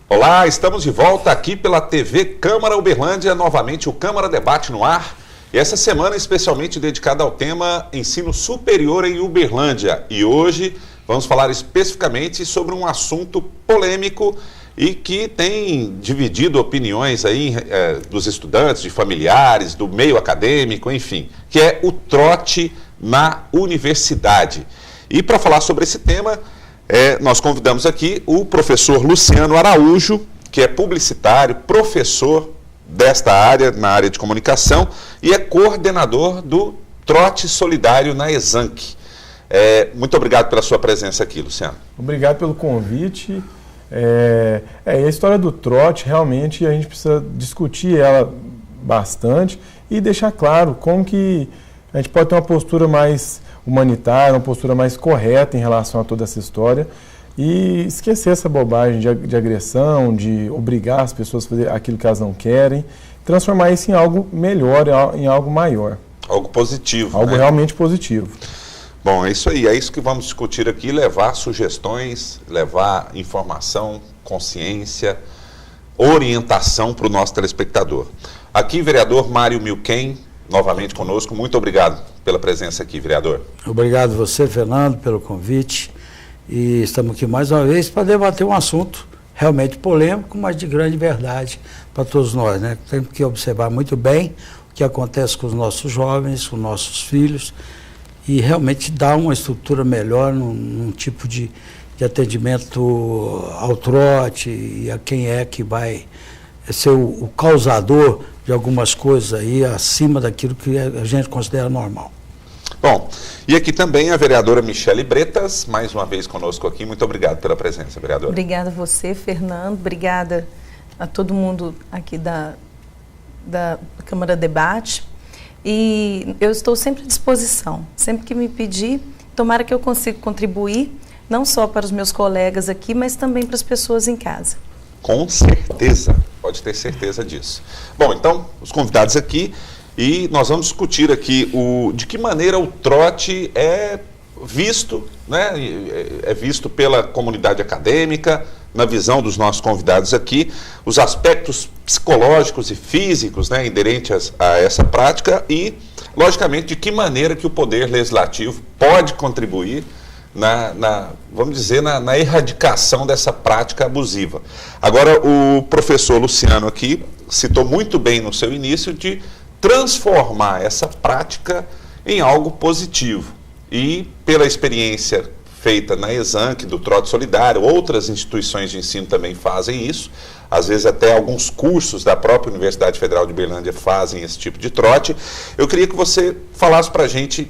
Olá, estamos de volta aqui pela TV Câmara Uberlândia, novamente o Câmara Debate no ar. E essa semana especialmente dedicada ao tema Ensino Superior em Uberlândia. E hoje vamos falar especificamente sobre um assunto polêmico e que tem dividido opiniões aí dos estudantes, de familiares, do meio acadêmico, enfim, que é o trote na universidade. E para falar sobre esse tema, nós convidamos aqui o professor Luciano Araújo, que é publicitário, professor desta área, na área de comunicação, e é coordenador do Trote Solidário na Exanc. Muito obrigado pela sua presença aqui, Luciano. Obrigado pelo convite. A história do trote, realmente, a gente precisa discutir ela bastante e deixar claro como que a gente pode ter uma postura mais humanitária, uma postura mais correta em relação a toda essa história e esquecer essa bobagem de agressão, de obrigar as pessoas a fazer aquilo que elas não querem, transformar isso em algo melhor, em algo maior. Algo positivo. Algo realmente positivo. Bom, é isso aí, é isso que vamos discutir aqui, levar sugestões, levar informação, consciência, orientação para o nosso telespectador. Aqui, vereador Mário Milquem, novamente conosco, muito obrigado pela presença aqui, vereador. Obrigado você, Fernando, pelo convite. E estamos aqui mais uma vez para debater um assunto realmente polêmico, mas de grande verdade para todos nós, né? Temos que observar muito bem o que acontece com os nossos jovens, com nossos filhos, e realmente dar uma estrutura melhor num tipo de atendimento ao trote e a quem é que vai ser o causador de algumas coisas aí acima daquilo que a gente considera normal. Bom, e aqui também a vereadora Michele Bretas, mais uma vez conosco aqui. Muito obrigado pela presença, vereadora. Obrigada a você, Fernando. Obrigada a todo mundo aqui da Câmara Debate. E eu estou sempre à disposição. Sempre que me pedir, tomara que eu consiga contribuir, não só para os meus colegas aqui, mas também para as pessoas em casa. Com certeza, pode ter certeza disso. Bom, então, os convidados aqui, e nós vamos discutir aqui de que maneira o trote é visto, né? É visto pela comunidade acadêmica, na visão dos nossos convidados aqui, os aspectos psicológicos e físicos, né, inerentes a essa prática e, logicamente, de que maneira que o Poder Legislativo pode contribuir vamos dizer, na erradicação dessa prática abusiva. Agora, o professor Luciano aqui citou muito bem no seu início de transformar essa prática em algo positivo. E, pela experiência feita na Exanc, do Trote Solidário, outras instituições de ensino também fazem isso, às vezes até alguns cursos da própria Universidade Federal de Uberlândia fazem esse tipo de trote. Eu queria que você falasse para a gente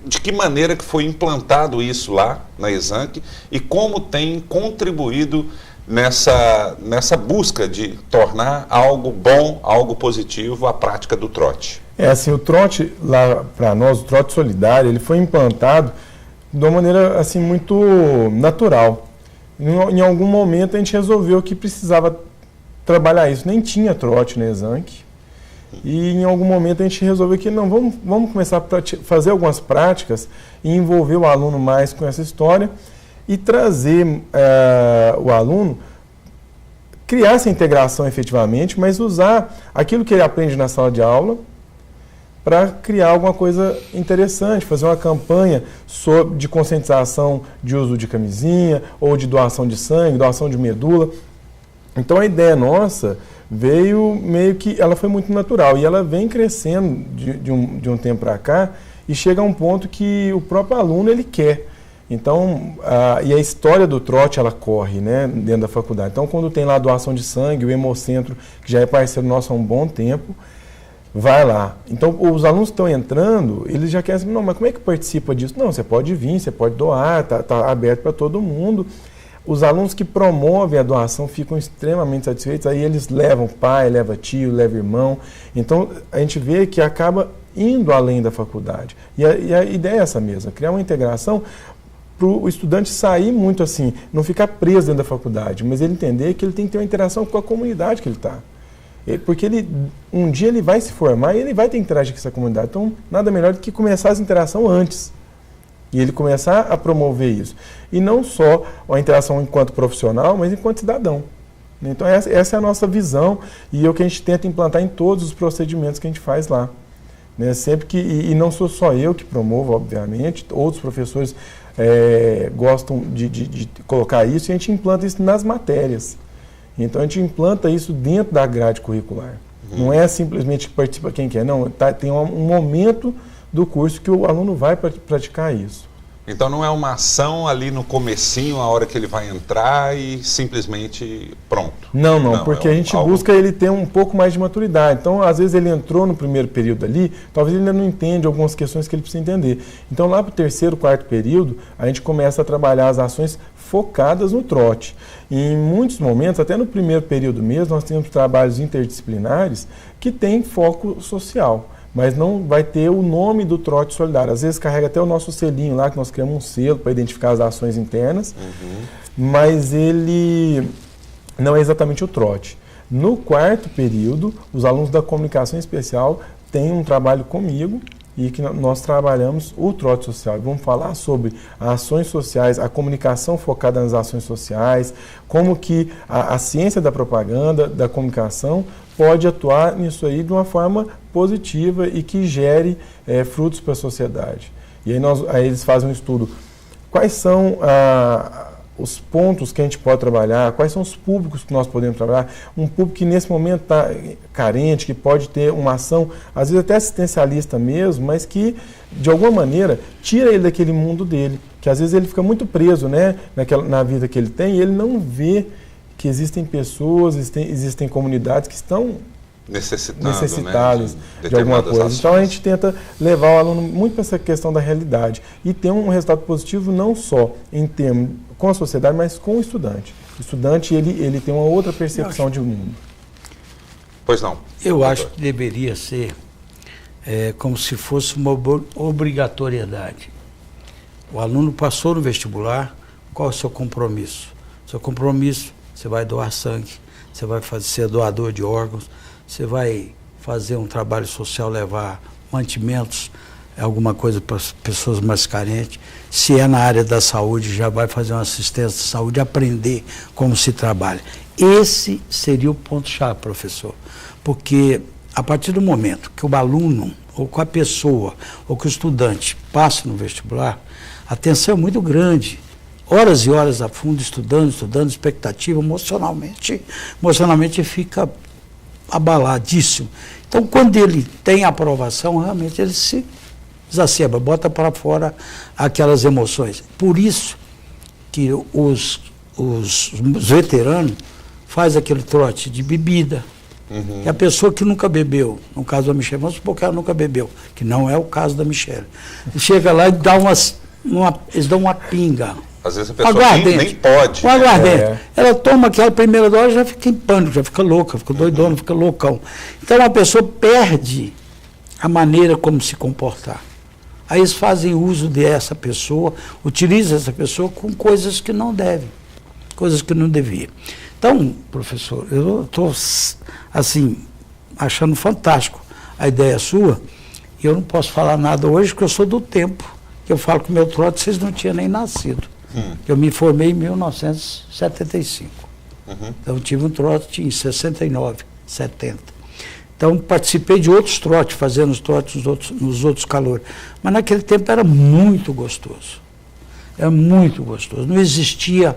de que maneira que foi implantado isso lá na Exanc e como tem contribuído nessa busca de tornar algo bom, algo positivo a prática do trote. Assim, o trote, lá para nós, o trote solidário, ele foi implantado de uma maneira assim, muito natural. Em algum momento a gente resolveu que precisava trabalhar isso. Nem tinha trote na Exanc. E em algum momento a gente resolveu que não, vamos começar a fazer algumas práticas e envolver o aluno mais com essa história e trazer o aluno, criar essa integração efetivamente, mas usar aquilo que ele aprende na sala de aula para criar alguma coisa interessante, fazer uma campanha de conscientização de uso de camisinha, ou de doação de sangue, doação de medula. Então a ideia nossa veio meio que, ela foi muito natural, e ela vem crescendo de um tempo para cá, e chega a um ponto que o próprio aluno, ele quer. Então, e a história do trote, ela corre, né, dentro da faculdade. Então, quando tem lá a doação de sangue, o Hemocentro, que já é parceiro nosso há um bom tempo, vai lá. Então, os alunos que estão entrando, eles já querem saber, não, mas como é que participa disso? Não, você pode vir, você pode doar, está aberto para todo mundo. Os alunos que promovem a doação ficam extremamente satisfeitos, aí eles levam pai, levam tio, levam irmão. Então, a gente vê que acaba indo além da faculdade. E a ideia é essa mesma, criar uma integração para o estudante sair muito assim, não ficar preso dentro da faculdade, mas ele entender que ele tem que ter uma interação com a comunidade que ele está. Porque um dia ele vai se formar e ele vai ter que interagir com essa comunidade. Então, nada melhor do que começar essa interação antes. E ele começar a promover isso. E não só a interação enquanto profissional, mas enquanto cidadão. Então essa é a nossa visão e é o que a gente tenta implantar em todos os procedimentos que a gente faz lá. Né? Sempre que, e não sou só eu que promovo, obviamente, outros professores gostam de colocar isso e a gente implanta isso nas matérias. Então a gente implanta isso dentro da grade curricular. Não é simplesmente que participa quem quer, não. Tem um momento do curso que o aluno vai praticar isso. Então não é uma ação ali no comecinho, a hora que ele vai entrar e simplesmente pronto. Não, porque a gente busca ele ter um pouco mais de maturidade. Então, às vezes ele entrou no primeiro período ali, talvez ele ainda não entende algumas questões que ele precisa entender. Então, lá para o terceiro, quarto período, a gente começa a trabalhar as ações focadas no trote. E em muitos momentos, até no primeiro período mesmo, nós temos trabalhos interdisciplinares que têm foco social. Mas não vai ter o nome do trote solidário. Às vezes carrega até o nosso selinho lá, que nós criamos um selo para identificar as ações internas, mas ele não é exatamente o trote. No quarto período, os alunos da comunicação especial têm um trabalho comigo e que nós trabalhamos o trote social. Vamos falar sobre ações sociais, a comunicação focada nas ações sociais, como que a ciência da propaganda, da comunicação, pode atuar nisso aí de uma forma positiva e que gere frutos para a sociedade. E aí eles fazem um estudo. Quais são os pontos que a gente pode trabalhar? Quais são os públicos que nós podemos trabalhar? Um público que nesse momento está carente, que pode ter uma ação, às vezes até assistencialista mesmo, mas que, de alguma maneira, tira ele daquele mundo dele. Que às vezes ele fica muito preso, né, na vida que ele tem e ele não vê que existem pessoas, existem comunidades que estão necessitadas, né, de alguma coisa. Ações. Então a gente tenta levar o aluno muito para essa questão da realidade e ter um resultado positivo não só em termos com a sociedade, mas com o estudante. O estudante ele tem uma outra percepção de mundo. Pois não. Eu acho que deveria ser como se fosse uma obrigatoriedade. O aluno passou no vestibular, qual é o seu compromisso? Seu compromisso, você vai doar sangue, você vai ser doador de órgãos, você vai fazer um trabalho social, levar mantimentos, alguma coisa para as pessoas mais carentes. Se é na área da saúde, já vai fazer uma assistência de saúde, aprender como se trabalha. Esse seria o ponto-chave, professor, porque a partir do momento que o aluno, ou com a pessoa, ou que o estudante passa no vestibular, a tensão é muito grande. Horas e horas a fundo, estudando, expectativa, emocionalmente fica abaladíssimo. Então, quando ele tem aprovação, realmente ele se exacerba, bota para fora aquelas emoções. Por isso que os veteranos fazem aquele trote de bebida. E a pessoa que nunca bebeu, no caso da Michelle, vamos supor que ela nunca bebeu, que não é o caso da Michelle. Chega lá e dá eles dão uma pinga. Às vezes a pessoa nem pode. Um aguardente. Ela toma aquela primeira dose, já fica em pânico, já fica louca, fica doidona, fica loucão. Então a pessoa perde a maneira como se comportar. Aí eles fazem uso dessa pessoa, utilizam essa pessoa com coisas que não devem, coisas que não deviam. Então, professor, eu estou, assim, achando fantástico a ideia sua, e eu não posso falar nada hoje, porque eu sou do tempo que eu falo que o meu trote vocês não tinham nem nascido. Eu me formei em 1975. Então, eu tive um trote em 69, 70. Então, participei de outros trotes, fazendo os trotes nos outros calores. Mas naquele tempo era muito gostoso. Era muito gostoso. Não existia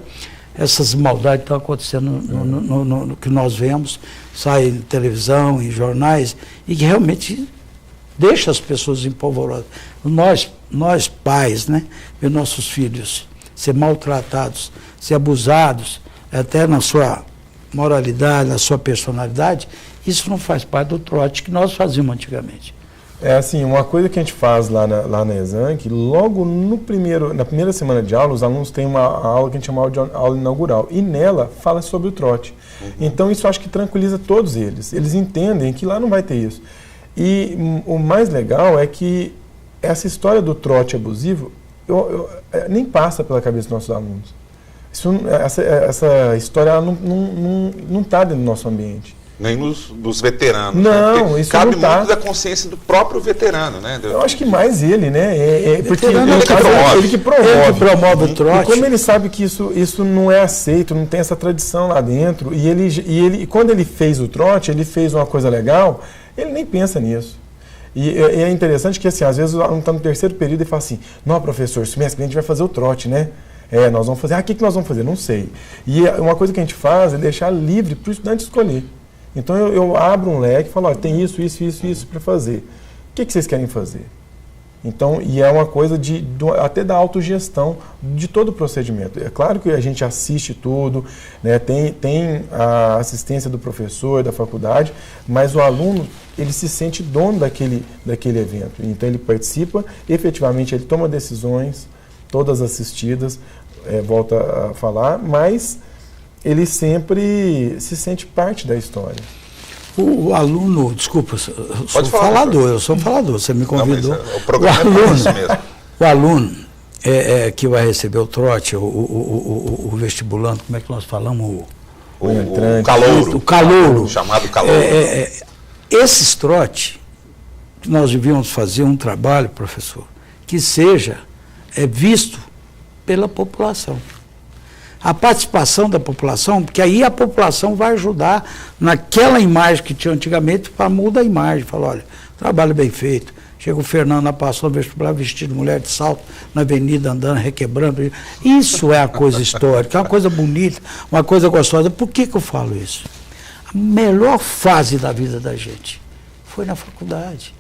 essas maldades que estão acontecendo no que nós vemos, sai em televisão, em jornais, e que realmente deixa as pessoas empolvorosadas. Nós pais, né, ver nossos filhos ser maltratados, ser abusados, até na sua moralidade, na sua personalidade, isso não faz parte do trote que nós fazíamos antigamente. É assim, uma coisa que a gente faz lá na Exanc, logo na primeira semana de aula, os alunos têm uma aula que a gente chama de aula inaugural, e nela fala sobre o trote. Então isso acho que tranquiliza todos eles. Eles entendem que lá não vai ter isso. E o mais legal é que essa história do trote abusivo nem passa pela cabeça dos nossos alunos. Essa história ela não está dentro do nosso ambiente. Nem dos veteranos. Não, né? isso cabe não tá. muito da consciência do próprio veterano, né? Eu acho que mais ele, né? Porque ele que promove. Ele que promove o trote. E como ele sabe que isso não é aceito, não tem essa tradição lá dentro, e quando ele fez o trote, ele fez uma coisa legal, ele nem pensa nisso. E é interessante que, assim, às vezes o aluno está no terceiro período e fala assim, não, professor, semestre que a gente vai fazer o trote, né? Nós vamos fazer. O que nós vamos fazer? Não sei. E uma coisa que a gente faz é deixar livre para o estudante escolher. Então eu abro um leque e falo, olha, tem isso para fazer. O que vocês querem fazer? Então, e é uma coisa até da autogestão de todo o procedimento. É claro que a gente assiste tudo, né, tem a assistência do professor, da faculdade, mas o aluno, ele se sente dono daquele evento. Então ele participa, efetivamente ele toma decisões, todas assistidas, volta a falar, mas ele sempre se sente parte da história. O aluno, desculpa, eu sou falador, você me convidou. Não, o programa é isso mesmo. O aluno que vai receber o trote, o vestibulando, como é que nós falamos? O calouro. Chamado calouro. Esses trote, nós devíamos fazer um trabalho, professor, que seja visto pela população. A participação da população, porque aí a população vai ajudar naquela imagem que tinha antigamente, para mudar a imagem. Fala, olha, trabalho bem feito. Chega o Fernando, passou vestido de mulher de salto na avenida, andando, requebrando. Isso é a coisa histórica, é uma coisa bonita, uma coisa gostosa. Por que eu falo isso? A melhor fase da vida da gente foi na faculdade.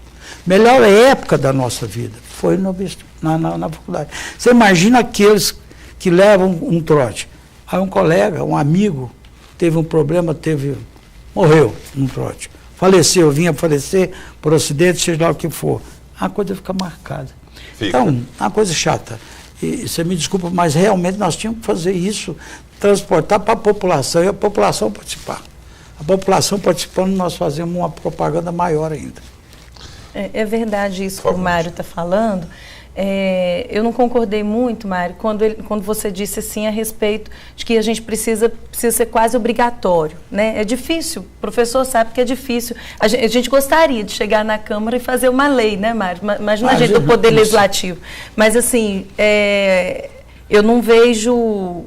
Melhor época da nossa vida foi na faculdade. Você imagina aqueles que levam um trote. Aí um colega, um amigo, teve um problema, morreu num trote. Faleceu, vinha falecer por acidente, seja lá o que for. A coisa fica marcada. Então, uma coisa chata. E você me desculpa, mas realmente nós tínhamos que fazer isso, transportar para a população e a população participar. A população participando, nós fazemos uma propaganda maior ainda. É verdade isso que o Mário está falando. Eu não concordei muito, Mário, quando você disse assim a respeito de que a gente precisa ser quase obrigatório, né? É difícil, o professor sabe que é difícil. A gente gostaria de chegar na Câmara e fazer uma lei, né, Mário? Imagina a gente do Poder Legislativo. Mas, assim, eu não vejo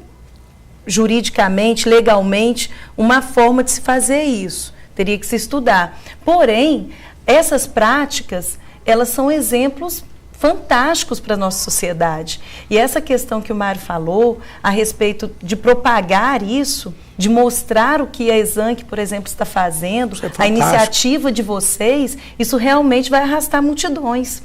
juridicamente, legalmente, uma forma de se fazer isso. Teria que se estudar. Porém, essas práticas, elas são exemplos fantásticos para a nossa sociedade. E essa questão que o Mário falou a respeito de propagar isso, de mostrar o que a Exanc, por exemplo, está fazendo, a iniciativa de vocês, isso realmente vai arrastar multidões.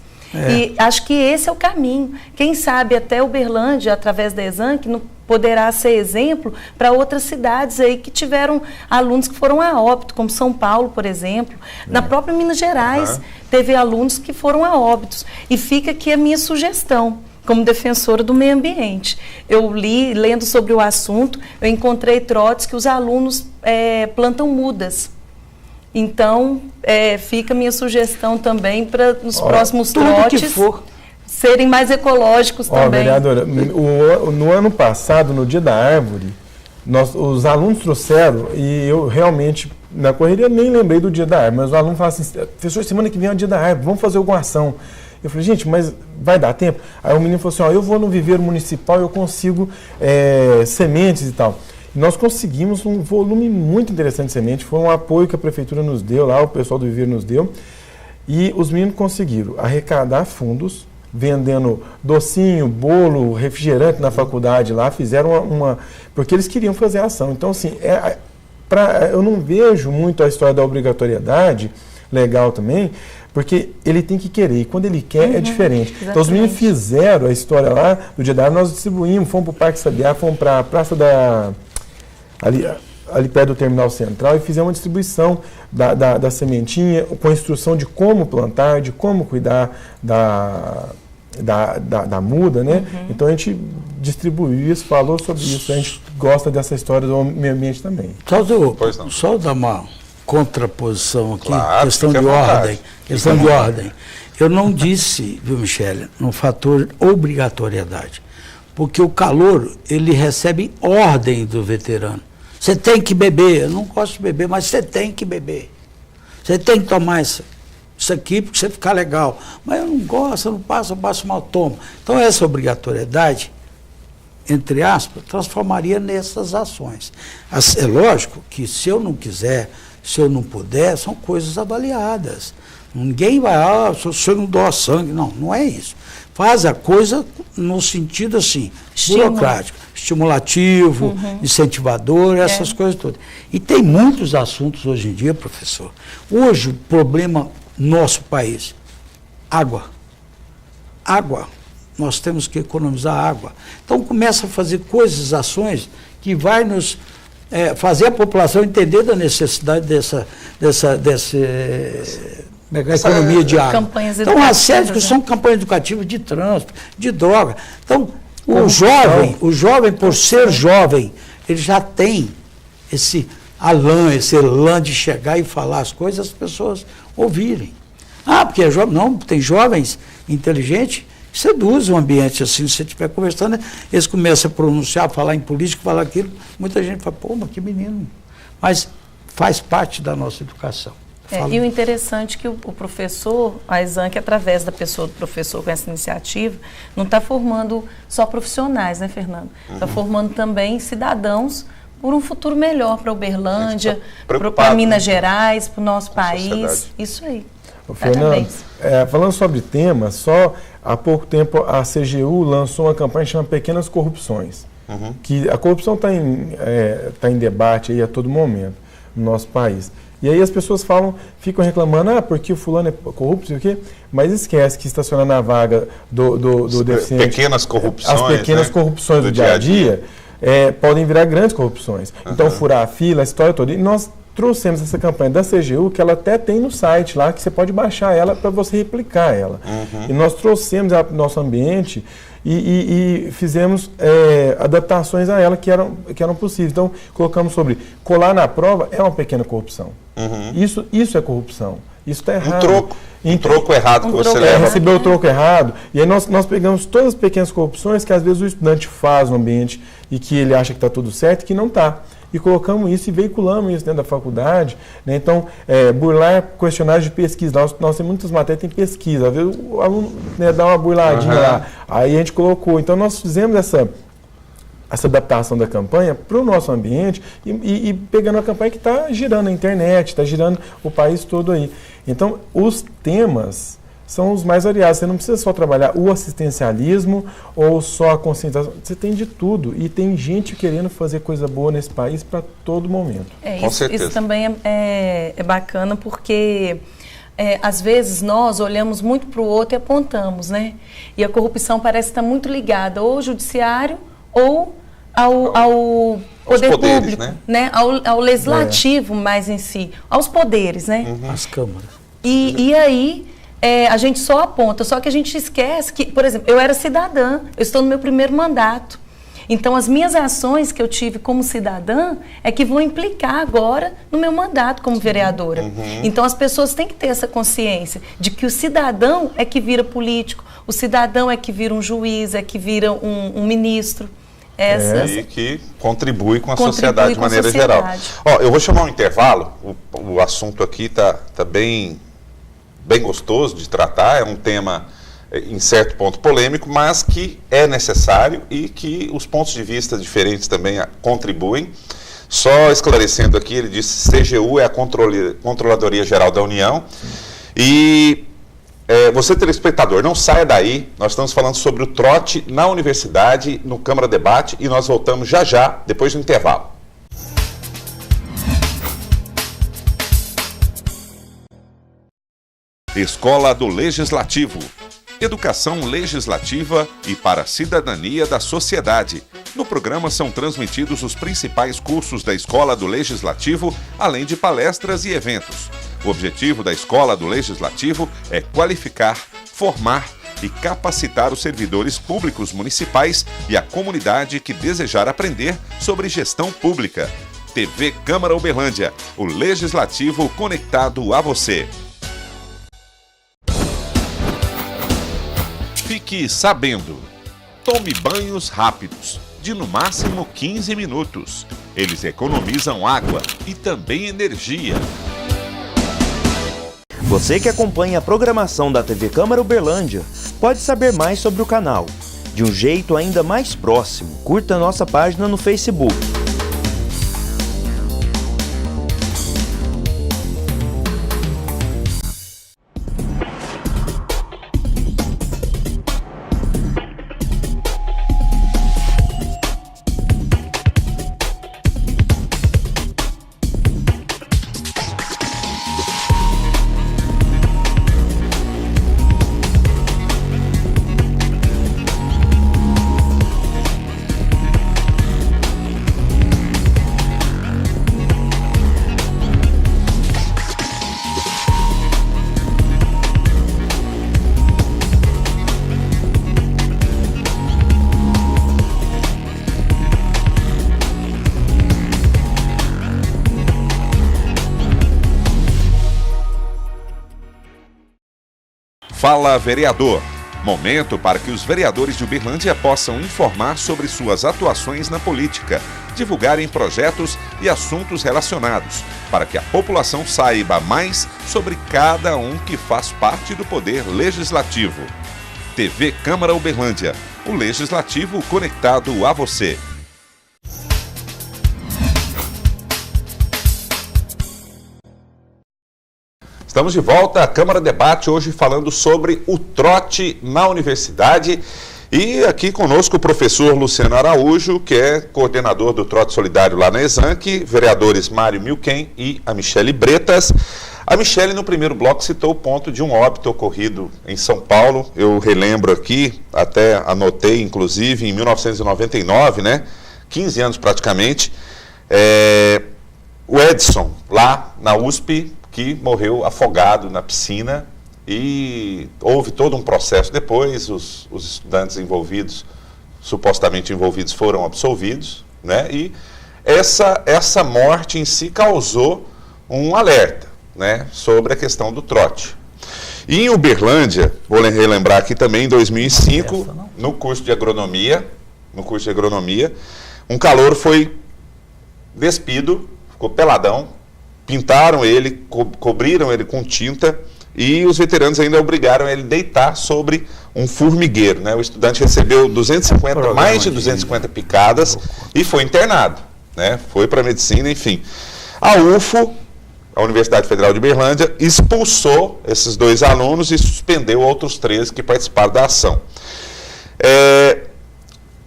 E acho que esse é o caminho. Quem sabe até Uberlândia, através da Exanc, poderá ser exemplo para outras cidades aí que tiveram alunos que foram a óbito, como São Paulo, por exemplo. Na própria Minas Gerais, teve alunos que foram a óbitos. E fica aqui a minha sugestão, como defensora do meio ambiente. Eu lendo sobre o assunto, eu encontrei trotes que os alunos plantam mudas. Então, fica a minha sugestão também para os próximos trotes serem mais ecológicos também. Vereadora, no ano passado, no Dia da Árvore, os alunos trouxeram, e eu realmente, na correria, nem lembrei do Dia da Árvore, mas o aluno fala assim, professor, semana que vem é o Dia da Árvore, vamos fazer alguma ação. Eu falei, gente, mas vai dar tempo? Aí o menino falou assim, eu vou no viveiro municipal, eu consigo sementes e tal. E nós conseguimos um volume muito interessante de semente, foi um apoio que a prefeitura nos deu, lá o pessoal do viveiro nos deu, e os meninos conseguiram arrecadar fundos, vendendo docinho, bolo, refrigerante na faculdade lá, fizeram porque eles queriam fazer a ação. Então, assim, eu não vejo muito a história da obrigatoriedade, legal também, porque ele tem que querer, e quando ele quer é diferente. Exatamente. Então, os meninos fizeram a história lá, do Dia da Árvore, nós distribuímos, fomos para o Parque Sabiá, fomos para a Praça ali perto do Terminal Central, e fizemos uma distribuição da sementinha, com a instrução de como plantar, de como cuidar da muda, né? Então a gente distribuiu isso, falou sobre isso, a gente gosta dessa história do meio ambiente também. Só dar uma contraposição aqui, claro, questão de ordem. Eu não disse, viu, Michele, no fator obrigatoriedade, porque o calouro, ele recebe ordem do veterano. Você tem que beber. Eu não gosto de beber, mas você tem que beber. Você tem que tomar isso aqui porque você ficar legal. Mas eu não gosto, eu não passo, eu passo mal, tomo. Então essa obrigatoriedade, entre aspas, transformaria nessas ações. É lógico que se eu não quiser, se eu não puder, são coisas avaliadas. Ninguém vai, se você não doa sangue. Não, não é isso. Faz a coisa no sentido assim, burocrático, estimulativo, incentivador, essas coisas todas. E tem muitos assuntos hoje em dia, professor. Hoje o problema nosso país, água. Água. Nós temos que economizar água. Então começa a fazer coisas, ações que vai nos fazer a população entender da necessidade dessa economia de água. Então, as séries que são campanhas educativas de trânsito, de droga. Então, o jovem, por ser jovem, ele já tem esse elan de chegar e falar as coisas, as pessoas ouvirem. Porque é jovem. Não, tem jovens inteligentes que seduzem o ambiente assim. Se você estiver conversando, eles começam a pronunciar, falar em política, falar aquilo. Muita gente fala, pô, mas que menino. Mas faz parte da nossa educação. E o interessante é que o professor, a Exanc, através da pessoa do professor com essa iniciativa, não está formando só profissionais, né, Fernando? Está formando também cidadãos por um futuro melhor para Uberlândia, para Minas Gerais, para o nosso país. Isso aí. Fernando, falando sobre temas, só há pouco tempo a CGU lançou uma campanha chamada Pequenas Corrupções. Que a corrupção está em debate aí a todo momento no nosso país. E aí as pessoas ficam reclamando, porque o fulano é corrupto, sei o quê, mas esquece que estacionar na vaga do deficiente... Pequenas corrupções, as pequenas corrupções do dia a dia podem virar grandes corrupções. Então, furar a fila, a história toda. E nós trouxemos essa campanha da CGU, que ela até tem no site lá, que você pode baixar ela para você replicar ela. E nós trouxemos ela para o nosso ambiente e fizemos adaptações a ela que eram possíveis. Então, colocamos sobre colar na prova é uma pequena corrupção. Isso é corrupção. Isso está errado. Um troco errado que você leva. Recebeu o troco errado. E aí nós pegamos todas as pequenas corrupções que às vezes o estudante faz no ambiente e que ele acha que está tudo certo e que não está. E colocamos isso e veiculamos isso dentro da faculdade. Né? Então, burlar questionários de pesquisa. Nós temos muitas matérias que tem pesquisa. Às vezes o aluno dá uma burladinha lá. Aí a gente colocou. Então, nós fizemos essa adaptação da campanha para o nosso ambiente e pegando a campanha que está girando a internet, está girando o país todo aí. Então, os temas são os mais variados. Você não precisa só trabalhar o assistencialismo ou só a conscientização. Você tem de tudo. E tem gente querendo fazer coisa boa nesse país para todo momento. Com certeza. Isso também é bacana porque... às vezes nós olhamos muito para o outro e apontamos, né? E a corrupção parece estar muito ligada ou ao judiciário ou ao poder poderes, público, né? Ao legislativo mais em si, aos poderes, né? As câmaras. E aí a gente só aponta, só que a gente esquece que, por exemplo, eu era cidadã, eu estou no meu primeiro mandato. Então, as minhas ações que eu tive como cidadã é que vão implicar agora no meu mandato como vereadora. Então, as pessoas têm que ter essa consciência de que o cidadão é que vira político, o cidadão é que vira um juiz, é que vira um ministro. E que contribui com a sociedade de maneira geral. Eu vou chamar um intervalo, o assunto aqui está bem gostoso de tratar, é um tema em certo ponto polêmico, mas que é necessário e que os pontos de vista diferentes também contribuem. Só esclarecendo aqui, ele disse que CGU é a Controladoria Geral da União. E você, telespectador, não saia daí, nós estamos falando sobre o trote na universidade, no Câmara Debate, e nós voltamos já, depois do intervalo. Escola do Legislativo. Educação legislativa e para a cidadania da sociedade. No programa são transmitidos os principais cursos da Escola do Legislativo, além de palestras e eventos. O objetivo da Escola do Legislativo é qualificar, formar e capacitar os servidores públicos municipais e a comunidade que desejar aprender sobre gestão pública. TV Câmara Uberlândia, o Legislativo conectado a você. Fique sabendo. Tome banhos rápidos, de no máximo 15 minutos. Eles economizam água e também energia. Você que acompanha a programação da TV Câmara Uberlândia pode saber mais sobre o canal. De um jeito ainda mais próximo, curta nossa página no Facebook. Fala Vereador, momento para que os vereadores de Uberlândia possam informar sobre suas atuações na política, divulgarem projetos e assuntos relacionados, para que a população saiba mais sobre cada um que faz parte do Poder Legislativo. TV Câmara Uberlândia, o Legislativo conectado a você. Estamos de volta à Câmara Debate, hoje falando sobre o trote na universidade. E aqui conosco o professor Luciano Araújo, que é coordenador do Trote Solidário lá na Exanc, vereadores Mário Milquem e a Michele Bretas. A Michele, no primeiro bloco, citou o ponto de um óbito ocorrido em São Paulo. Eu relembro aqui, até anotei, inclusive, em 1999, né? 15 anos praticamente, o Edson, lá na USP, que morreu afogado na piscina, e houve todo um processo depois, os estudantes envolvidos, supostamente envolvidos, foram absolvidos, né? E essa morte em si causou um alerta, né, sobre a questão do trote. E em Uberlândia, vou relembrar aqui também, em 2005, no curso de agronomia, um calouro foi despido, ficou peladão, pintaram ele, cobriram ele com tinta e os veteranos ainda obrigaram ele a deitar sobre um formigueiro, né? O estudante recebeu mais de 250 picadas e foi internado, né? Foi para a medicina, enfim. A UFO, a Universidade Federal de Uberlândia, expulsou esses 2 alunos e suspendeu outros 13 que participaram da ação.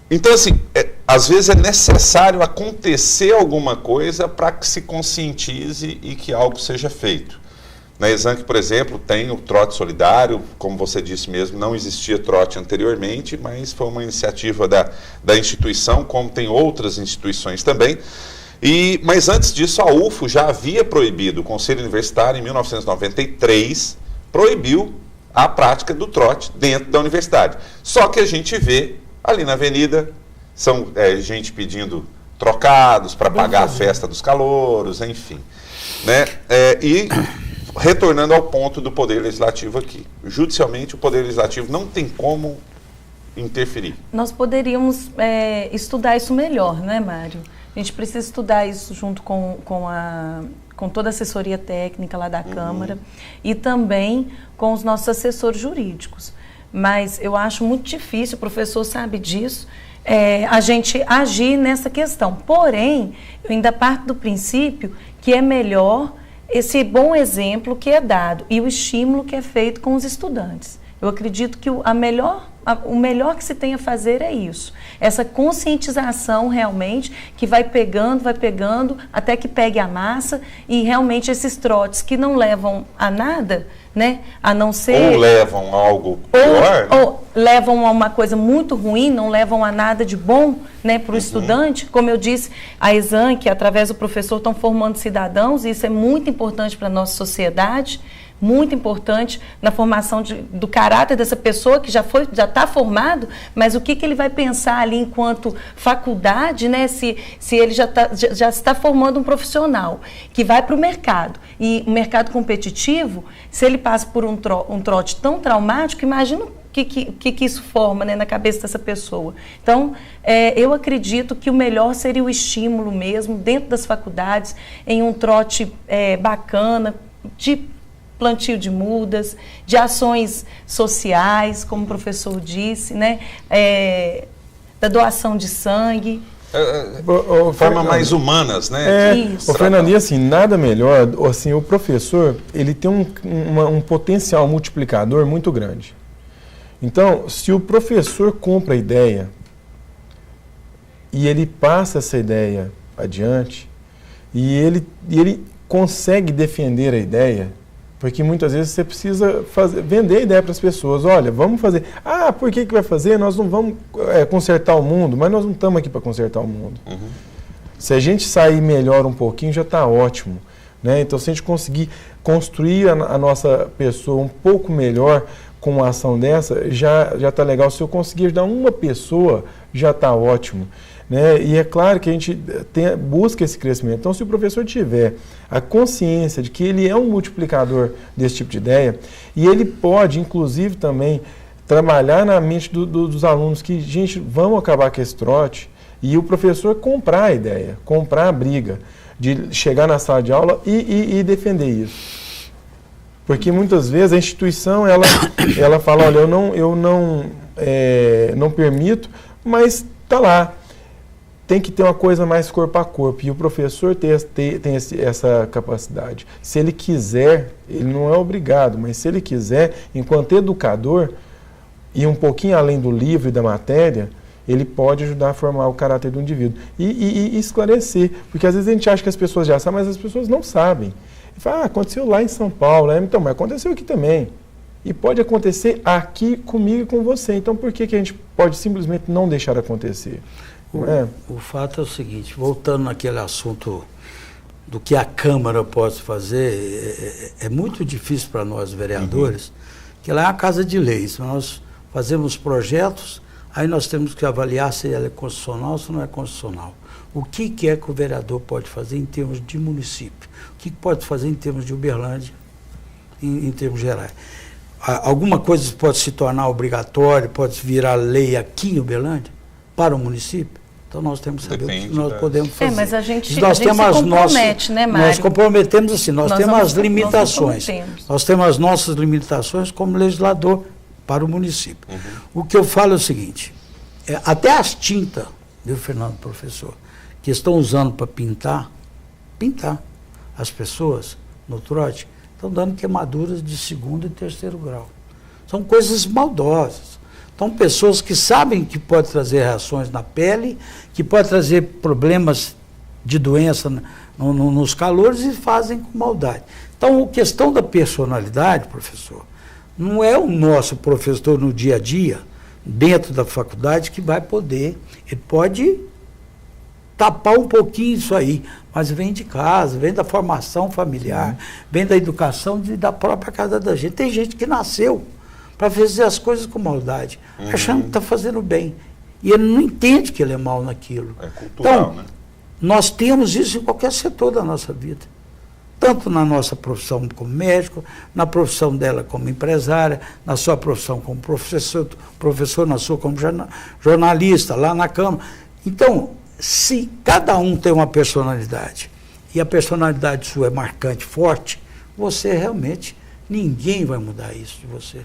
Então, assim, às vezes é necessário acontecer alguma coisa para que se conscientize e que algo seja feito. Na Exanc, por exemplo, tem o trote solidário, como você disse mesmo, não existia trote anteriormente, mas foi uma iniciativa da instituição, como tem outras instituições também. Mas antes disso, a UFO já havia proibido, o Conselho Universitário, em 1993, proibiu a prática do trote dentro da universidade. Só que a gente vê ali na avenida, são gente pedindo trocados para pagar a festa dos calouros, enfim. Né? E retornando ao ponto do Poder Legislativo aqui. Judicialmente, o Poder Legislativo não tem como interferir. Nós poderíamos estudar isso melhor, né, Mário? A gente precisa estudar isso junto com toda a assessoria técnica lá da Câmara e também com os nossos assessores jurídicos. Mas eu acho muito difícil, o professor sabe disso, a gente agir nessa questão. Porém, eu ainda parto do princípio que é melhor esse bom exemplo que é dado e o estímulo que é feito com os estudantes. Eu acredito que o melhor que se tem a fazer é isso. Essa conscientização realmente que vai pegando, até que pegue a massa e realmente esses trotes que não levam a nada, né? A não ser... Ou levam a algo pior. Ou levam a uma coisa muito ruim, não levam a nada de bom, né, para o estudante. Como eu disse, a Exanc, através do professor, estão formando cidadãos e isso é muito importante para a nossa sociedade. Muito importante na formação do caráter dessa pessoa que já está formado, mas o que ele vai pensar ali enquanto faculdade, né? Se ele já está formando um profissional que vai para o mercado, e o mercado competitivo, se ele passa por um trote tão traumático, imagina que isso forma, né, na cabeça dessa pessoa. Então, eu acredito que o melhor seria o estímulo mesmo, dentro das faculdades, em um trote bacana, de plantio de mudas, de ações sociais, como o professor disse, né, da doação de sangue. Forma mais humanas, né? Isso. Fernando, e assim, nada melhor, assim, o professor, ele tem um potencial multiplicador muito grande. Então, se o professor compra a ideia e ele passa essa ideia adiante e ele consegue defender a ideia, porque muitas vezes você precisa vender a ideia para as pessoas. Olha, vamos fazer. Ah, por que vai fazer? Nós não vamos consertar o mundo, mas nós não estamos aqui para consertar o mundo. Uhum. Se a gente sair melhor um pouquinho, já está ótimo. Né? Então, se a gente conseguir construir a nossa pessoa um pouco melhor com uma ação dessa, já está legal. Se eu conseguir ajudar uma pessoa, já está ótimo. Né? E é claro que a gente busca esse crescimento. Então, se o professor tiver a consciência de que ele é um multiplicador desse tipo de ideia, e ele pode, inclusive, também trabalhar na mente dos alunos que, gente, vamos acabar com esse trote, e o professor comprar a ideia, comprar a briga, de chegar na sala de aula e defender isso. Porque muitas vezes a instituição, ela fala, olha, eu não permito, mas está lá. Tem que ter uma coisa mais corpo a corpo, e o professor tem essa capacidade. Se ele quiser, ele não é obrigado, mas se ele quiser, enquanto educador, e um pouquinho além do livro e da matéria, ele pode ajudar a formar o caráter do indivíduo. E esclarecer, porque às vezes a gente acha que as pessoas já sabem, mas as pessoas não sabem. E fala, aconteceu lá em São Paulo, né? Então, mas aconteceu aqui também. E pode acontecer aqui comigo e com você. Então, por que a gente pode simplesmente não deixar acontecer? O fato é o seguinte, voltando naquele assunto do que a Câmara pode fazer, é muito difícil para nós, vereadores, que lá é a casa de leis. Nós fazemos projetos, aí nós temos que avaliar se ele é constitucional ou se não é constitucional. O que é que o vereador pode fazer em termos de município? O que pode fazer em termos de Uberlândia, em termos gerais? Alguma coisa pode se tornar obrigatória, pode virar lei aqui em Uberlândia, para o município? Então nós temos que saber o que nós podemos fazer. Mas a gente se compromete, né, Mário? Nós comprometemos assim, nós temos as limitações. Nós temos as nossas limitações como legislador para o município. O que eu falo é o seguinte, até as tintas, viu, Fernando, professor, que estão usando para pintar as pessoas no trote, estão dando queimaduras de 2º e 3º grau. São coisas maldosas. Então, pessoas que sabem que pode trazer reações na pele, que pode trazer problemas de doença nos calores e fazem com maldade. Então, a questão da personalidade, professor, não é o nosso professor no dia a dia, dentro da faculdade, que vai poder. Ele pode tapar um pouquinho isso aí, mas vem de casa, vem da formação familiar, vem da educação da própria casa da gente. Tem gente que nasceu para fazer as coisas com maldade, achando que está fazendo bem. E ele não entende que ele é mal naquilo. É cultural, então, nós temos isso em qualquer setor da nossa vida. Tanto na nossa profissão como médico, na profissão dela como empresária, na sua profissão como professor na sua como jornalista, lá na Câmara. Então, se cada um tem uma personalidade, e a personalidade sua é marcante, forte, você realmente, ninguém vai mudar isso de você.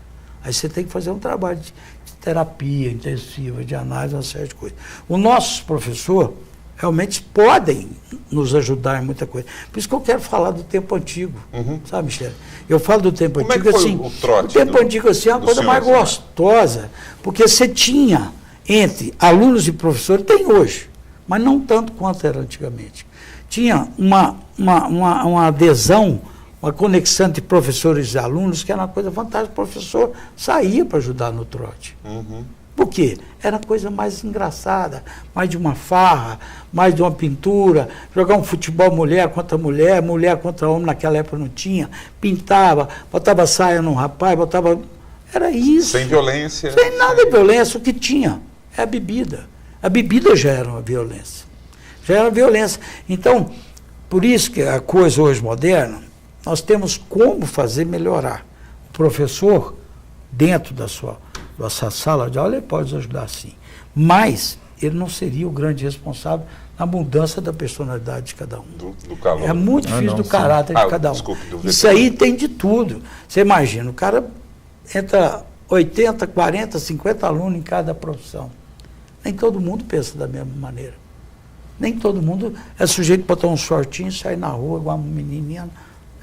Aí você tem que fazer um trabalho de terapia intensiva, de análise, uma série de coisas. Os nossos professores realmente podem nos ajudar em muita coisa. Por isso que eu quero falar do tempo antigo, sabe, Michele? Eu falo do tempo antigo assim, o tempo antigo assim é uma coisa mais gostosa, porque você tinha entre alunos e professores, tem hoje, mas não tanto quanto era antigamente. Tinha uma adesão, uma conexão entre professores e alunos, que era uma coisa fantástica. O professor saía para ajudar no trote. Por quê? Era coisa mais engraçada, mais de uma farra, mais de uma pintura, jogar um futebol mulher contra mulher, mulher contra homem, naquela época não tinha, pintava, botava saia num rapaz, botava... Era isso. Sem violência. Sem nada de violência. O que tinha é a bebida. A bebida já era uma violência. Já era violência. Então, por isso que a coisa hoje moderna, nós temos como fazer melhorar. O professor, dentro da sua nossa sala de aula, ele pode ajudar sim. Mas ele não seria o grande responsável na mudança da personalidade de cada um. Do calor. É muito difícil do caráter de cada um. Desculpe, Isso aí tem de tudo. Você imagina, o cara entra 80, 40, 50 alunos em cada profissão. Nem todo mundo pensa da mesma maneira. Nem todo mundo é sujeito para botar um shortinho e sair na rua igual uma menininha.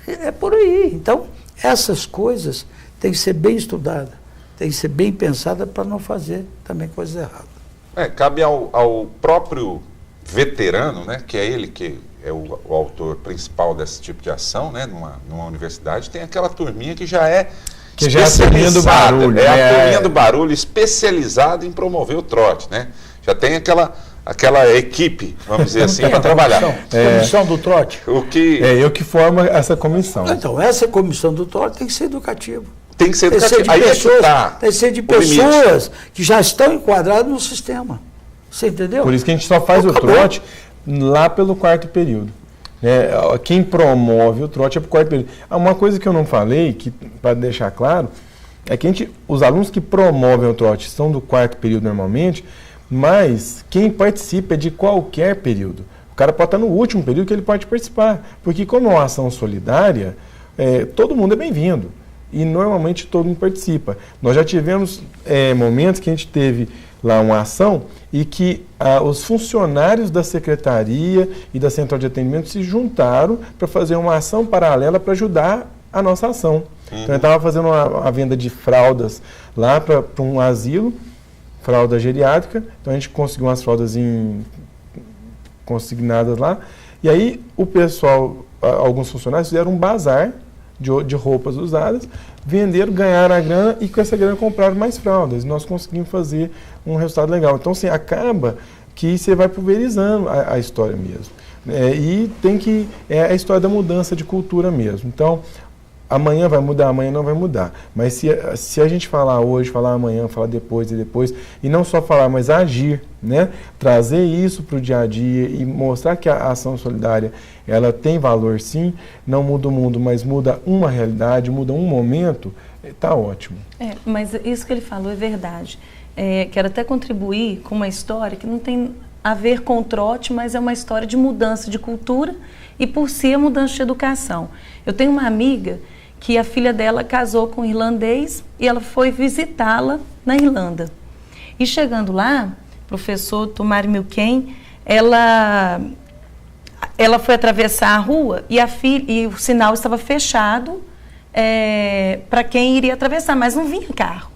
É por aí. Então, essas coisas têm que ser bem estudadas, têm que ser bem pensadas para não fazer também coisas erradas. Cabe ao próprio veterano, né, que é ele que é o autor principal desse tipo de ação, né, numa universidade, tem aquela turminha que já é que já é a turminha do barulho. É a turminha do barulho especializada em promover o trote, né? Já tem aquela equipe, vamos dizer assim, para trabalhar. Comissão do trote. Eu que formo essa comissão. Então, essa comissão do trote tem que ser educativa. Tem que ser educativa. Tem que ser de pessoas que já estão enquadradas no sistema. Você entendeu? Por isso que a gente só faz o trote lá pelo quarto período. Quem promove o trote é para o quarto período. Uma coisa que eu não falei, para deixar claro, é que os alunos que promovem o trote são do quarto período normalmente, mas quem participa é de qualquer período. O cara pode estar no último período que ele pode participar, porque como é uma ação solidária, todo mundo é bem-vindo. E normalmente todo mundo participa. Nós já tivemos momentos que a gente teve lá uma ação e que os funcionários da secretaria e da central de atendimento se juntaram para fazer uma ação paralela para ajudar a nossa ação. Então, eu estava fazendo uma venda de fraldas lá para um asilo, fralda geriátrica, então a gente conseguiu umas fraldas consignadas lá, e aí o pessoal, alguns funcionários fizeram um bazar de roupas usadas, venderam, ganharam a grana e com essa grana compraram mais fraldas. Nós conseguimos fazer um resultado legal. Então, assim, acaba que você vai pulverizando a história mesmo. E é a história da mudança de cultura mesmo. Então, amanhã vai mudar, amanhã não vai mudar. Mas se a gente falar hoje, falar amanhã, falar depois, e não só falar, mas agir, né? Trazer isso para o dia a dia e mostrar que a ação solidária ela tem valor sim, não muda o mundo, mas muda uma realidade, muda um momento, está ótimo. Mas isso que ele falou é verdade. Quero até contribuir com uma história que não tem a ver com o trote, mas é uma história de mudança de cultura e, por si, a mudança de educação. Eu tenho uma amiga que a filha dela casou com um irlandês e ela foi visitá-la na Irlanda. E chegando lá, professor Tomari Milken, ela foi atravessar a rua e o sinal estava fechado para quem iria atravessar, mas não vinha carro.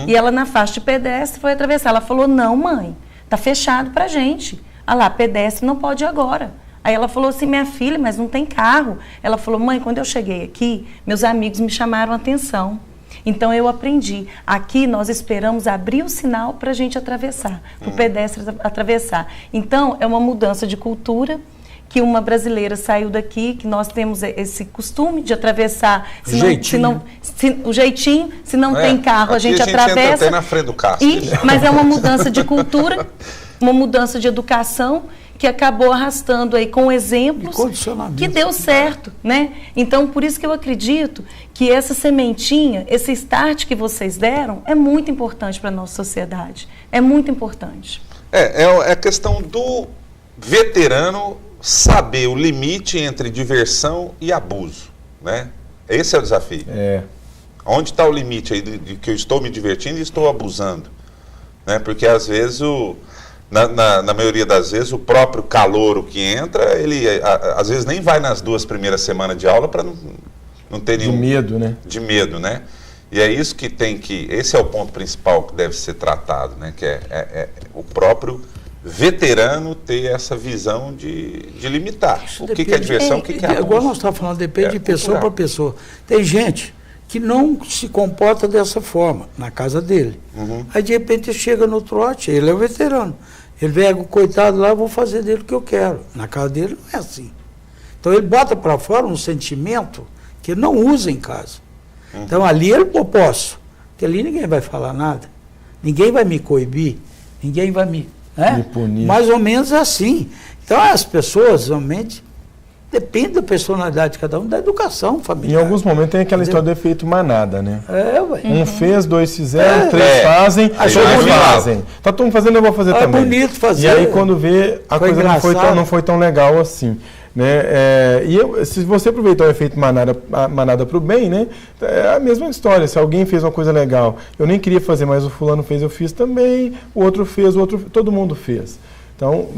E ela, na faixa de pedestre, foi atravessar. Ela falou, não, mãe, está fechado para a gente. Ah lá, pedestre não pode ir agora. Aí ela falou assim, minha filha, mas não tem carro. Ela falou, mãe, quando eu cheguei aqui, meus amigos me chamaram a atenção. Então eu aprendi. Aqui nós esperamos abrir o sinal para a gente atravessar, para o pedestre atravessar. Então é uma mudança de cultura que uma brasileira saiu daqui, que nós temos esse costume de atravessar. O jeitinho, se não tem carro, a gente atravessa. Entra até na frente do carro. Mas é uma mudança de cultura, uma mudança de educação, que acabou arrastando aí com exemplos que deu certo, né? Então, por isso que eu acredito que essa sementinha, esse start que vocês deram, é muito importante para a nossa sociedade. É muito importante. É a questão do veterano saber o limite entre diversão e abuso, né? Esse é o desafio. Onde está o limite aí de que eu estou me divertindo e estou abusando? Né? Porque às vezes na maioria das vezes, o próprio calouro que entra, ele às vezes nem vai nas 2 primeiras semanas de aula para não ter nenhum... De medo, né? De medo, né? E é isso que esse é o ponto principal que deve ser tratado, né? Que é o próprio veterano ter essa visão de limitar. O que é diversão, o que é abuso. Igual nós estávamos falando, depende de pessoa para pessoa. Tem gente que não se comporta dessa forma, na casa dele. Aí, de repente, chega no trote, ele é o veterano. Ele vem, o coitado lá, eu vou fazer dele o que eu quero. Na casa dele não é assim. Então, ele bota para fora um sentimento que ele não usa em casa. Então, ali eu posso. Porque ali ninguém vai falar nada. Ninguém vai me coibir. Ninguém vai me punir. Mais ou menos assim. Então, as pessoas, realmente, Depende da personalidade de cada um, da educação familiar. Em alguns momentos tem aquela história do efeito manada, né? Ué. Um fez, 2 fizeram, 3 fazem, Achou todos bonito. fazem. Tá todo mundo fazendo, eu vou fazer também. É bonito fazer. E aí quando vê, a Foi coisa não foi tão legal assim. Né? Se você aproveitar o efeito manada para o bem, né? É a mesma história. Se alguém fez uma coisa legal, eu nem queria fazer, mas o fulano fez, eu fiz também, o outro fez, todo mundo fez. Então,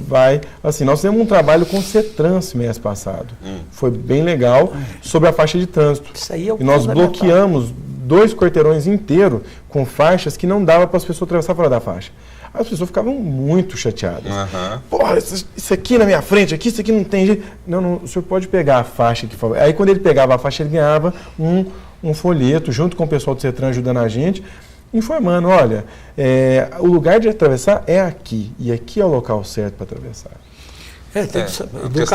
assim, nós fizemos um trabalho com o CETRAN mês passado. Foi bem legal, sobre a faixa de trânsito. Isso aí é o e nós bloqueamos 2 quarteirões inteiros com faixas que não dava para as pessoas atravessar fora da faixa. As pessoas ficavam muito chateadas. Porra, isso aqui na minha frente, isso aqui não tem jeito. Não, o senhor pode pegar a faixa que Aí quando ele pegava a faixa, ele ganhava um folheto, junto com o pessoal do CETRAN ajudando a gente, informando, olha, o lugar de atravessar é aqui, e aqui é o local certo para atravessar. Tem questão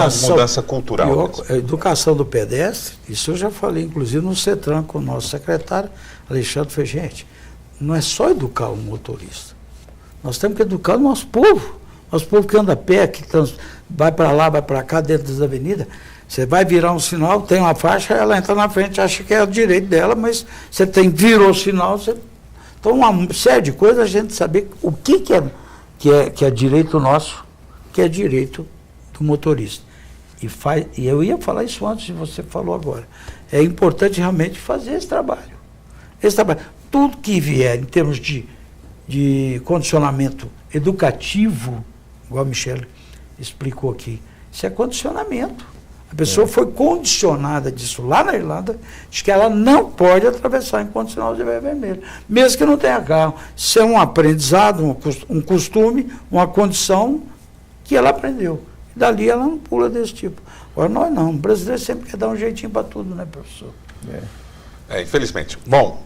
de mudança cultural. A educação do pedestre, isso eu já falei, inclusive no CETRAN, com o nosso secretário, Alexandre Fegente. Não é só educar o motorista. Nós temos que educar o nosso povo que anda a pé, que vai para lá, vai para cá, dentro das avenidas. Você vai virar um sinal, tem uma faixa, ela entra na frente, acha que é o direito dela, mas você virou o sinal, Então, uma série de coisas, a gente saber o que é direito nosso, que é direito do motorista. E eu ia falar isso antes, e você falou agora. É importante realmente fazer esse trabalho. Tudo que vier em termos de condicionamento educativo, igual a Michele explicou aqui, isso é condicionamento. A pessoa foi condicionada disso lá na Irlanda, de que ela não pode atravessar enquanto o sinal estiver vermelho, mesmo que não tenha carro. Isso é um aprendizado, um costume, uma condição que ela aprendeu. E dali ela não pula desse tipo. Agora nós não, o brasileiro sempre quer dar um jeitinho para tudo, né, professor? Infelizmente. Bom,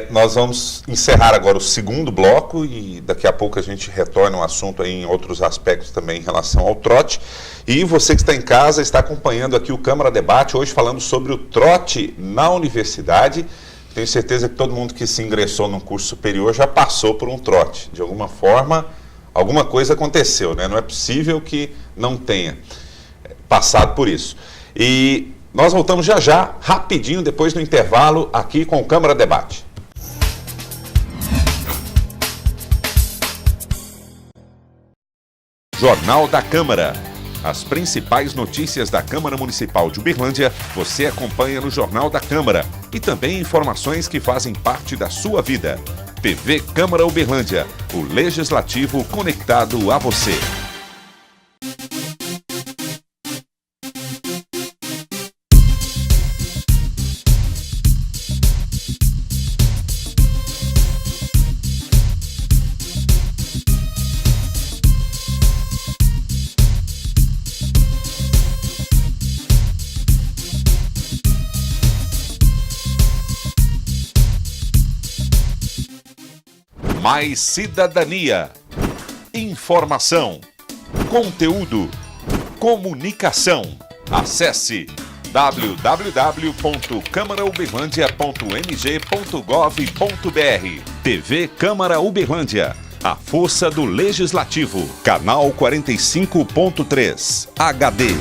nós vamos encerrar agora o segundo bloco e daqui a pouco a gente retorna o assunto aí em outros aspectos também em relação ao trote. E você que está em casa está acompanhando aqui o Câmara Debate, hoje falando sobre o trote na universidade. Tenho certeza que todo mundo que se ingressou num curso superior já passou por um trote. De alguma forma, alguma coisa aconteceu, né? Não é possível que não tenha passado por isso. E nós voltamos já, rapidinho, depois do intervalo, aqui com o Câmara Debate. Jornal da Câmara. As principais notícias da Câmara Municipal de Uberlândia você acompanha no Jornal da Câmara e também informações que fazem parte da sua vida. TV Câmara Uberlândia, o Legislativo conectado a você. Mais cidadania, informação, conteúdo, comunicação. Acesse www.câmarauberlândia.mg.gov.br. TV Câmara Uberlândia, a força do Legislativo. Canal 45.3 HD.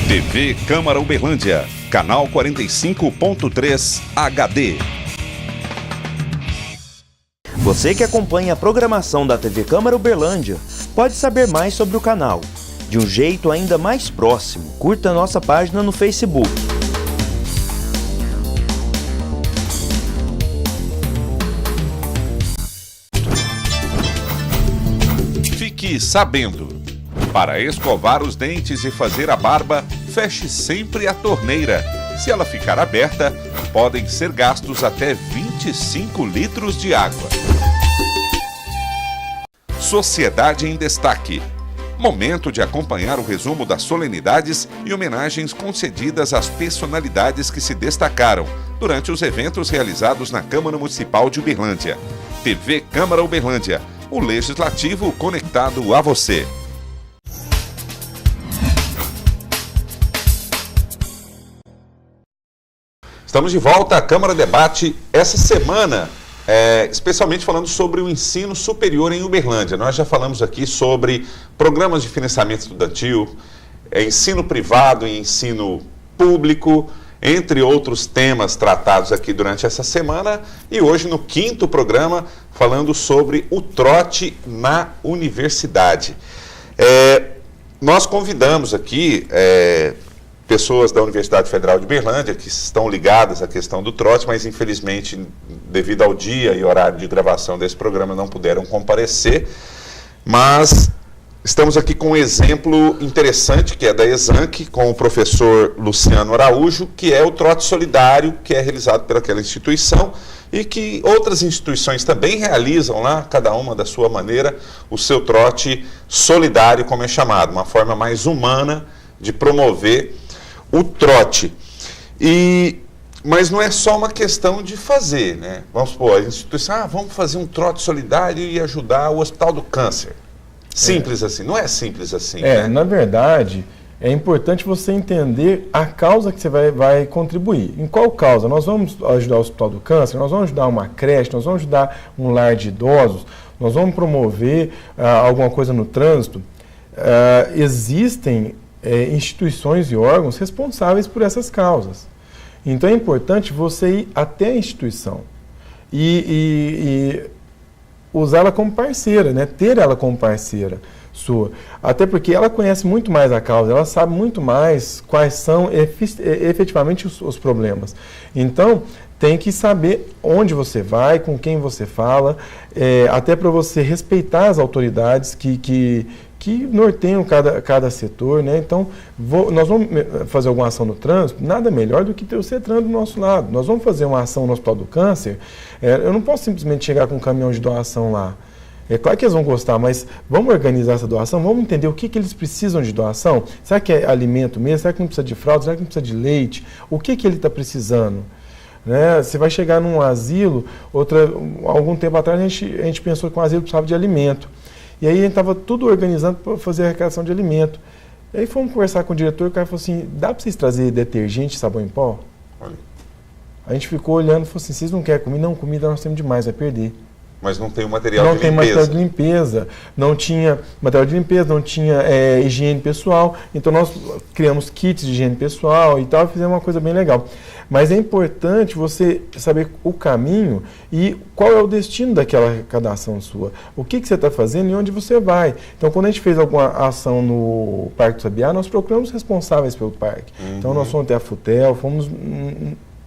TV Câmara Uberlândia, canal 45.3 HD. Você que acompanha a programação da TV Câmara Uberlândia pode saber mais sobre o canal. De um jeito ainda mais próximo, curta a nossa página no Facebook. Fique sabendo. Para escovar os dentes e fazer a barba, feche sempre a torneira. Se ela ficar aberta, podem ser gastos até 25 litros de água. Sociedade em Destaque. Momento de acompanhar o resumo das solenidades e homenagens concedidas às personalidades que se destacaram durante os eventos realizados na Câmara Municipal de Uberlândia. TV Câmara Uberlândia, o Legislativo conectado a você. Estamos de volta à Câmara Debate essa semana, especialmente falando sobre o ensino superior em Uberlândia. Nós já falamos aqui sobre programas de financiamento estudantil, ensino privado e ensino público, entre outros temas tratados aqui durante essa semana. E hoje, no 5º programa, falando sobre o trote na universidade. Nós convidamos aqui pessoas da Universidade Federal de Uberlândia que estão ligadas à questão do trote, mas infelizmente, devido ao dia e horário de gravação desse programa, não puderam comparecer. Mas estamos aqui com um exemplo interessante, que é da Exanc, com o professor Luciano Araújo, que é o trote solidário, que é realizado pelaquela instituição e que outras instituições também realizam lá, cada uma da sua maneira, o seu trote solidário, como é chamado, uma forma mais humana de promover o trote. Mas não é só uma questão de fazer, né? Vamos supor, a instituição, vamos fazer um trote solidário e ajudar o Hospital do Câncer. Simples assim, não é simples assim. Né? Na verdade, é importante você entender a causa que você vai contribuir. Em qual causa? Nós vamos ajudar o Hospital do Câncer, nós vamos ajudar uma creche, nós vamos ajudar um lar de idosos, nós vamos promover alguma coisa no trânsito. Existem instituições e órgãos responsáveis por essas causas. Então é importante você ir até a instituição e usá-la como parceira, né? Ter ela como parceira sua. Até porque ela conhece muito mais a causa, ela sabe muito mais quais são efetivamente os problemas. Então, tem que saber onde você vai, com quem você fala, até para você respeitar as autoridades que norteiam cada setor, né? Então, nós vamos fazer alguma ação no trânsito, nada melhor do que ter o CETRAN do nosso lado. Nós vamos fazer uma ação no Hospital do Câncer, eu não posso simplesmente chegar com um caminhão de doação lá. É claro que eles vão gostar, mas vamos organizar essa doação, vamos entender o que eles precisam de doação. Será que é alimento mesmo? Será que não precisa de fralda? Será que não precisa de leite? O que ele está precisando? Né? Você vai chegar num asilo, algum tempo atrás a gente pensou que um asilo precisava de alimento. E aí a gente estava tudo organizando para fazer a arrecadação de alimento. E aí fomos conversar com o diretor e o cara falou assim, dá para vocês trazer detergente e sabão em pó? Olha. A gente ficou olhando e falou assim, vocês não querem comida? Não, comida nós temos demais, vai perder. Mas não tem o material de limpeza. Não tem material de limpeza, não tinha material de limpeza, não tinha higiene pessoal. Então nós criamos kits de higiene pessoal e tal, e fizemos uma coisa bem legal. Mas é importante você saber o caminho e qual é o destino daquela arrecadação sua. O que você está fazendo e onde você vai. Então, quando a gente fez alguma ação no Parque do Sabiá, nós procuramos responsáveis pelo parque. Uhum. Então, nós fomos até a FUTEL, fomos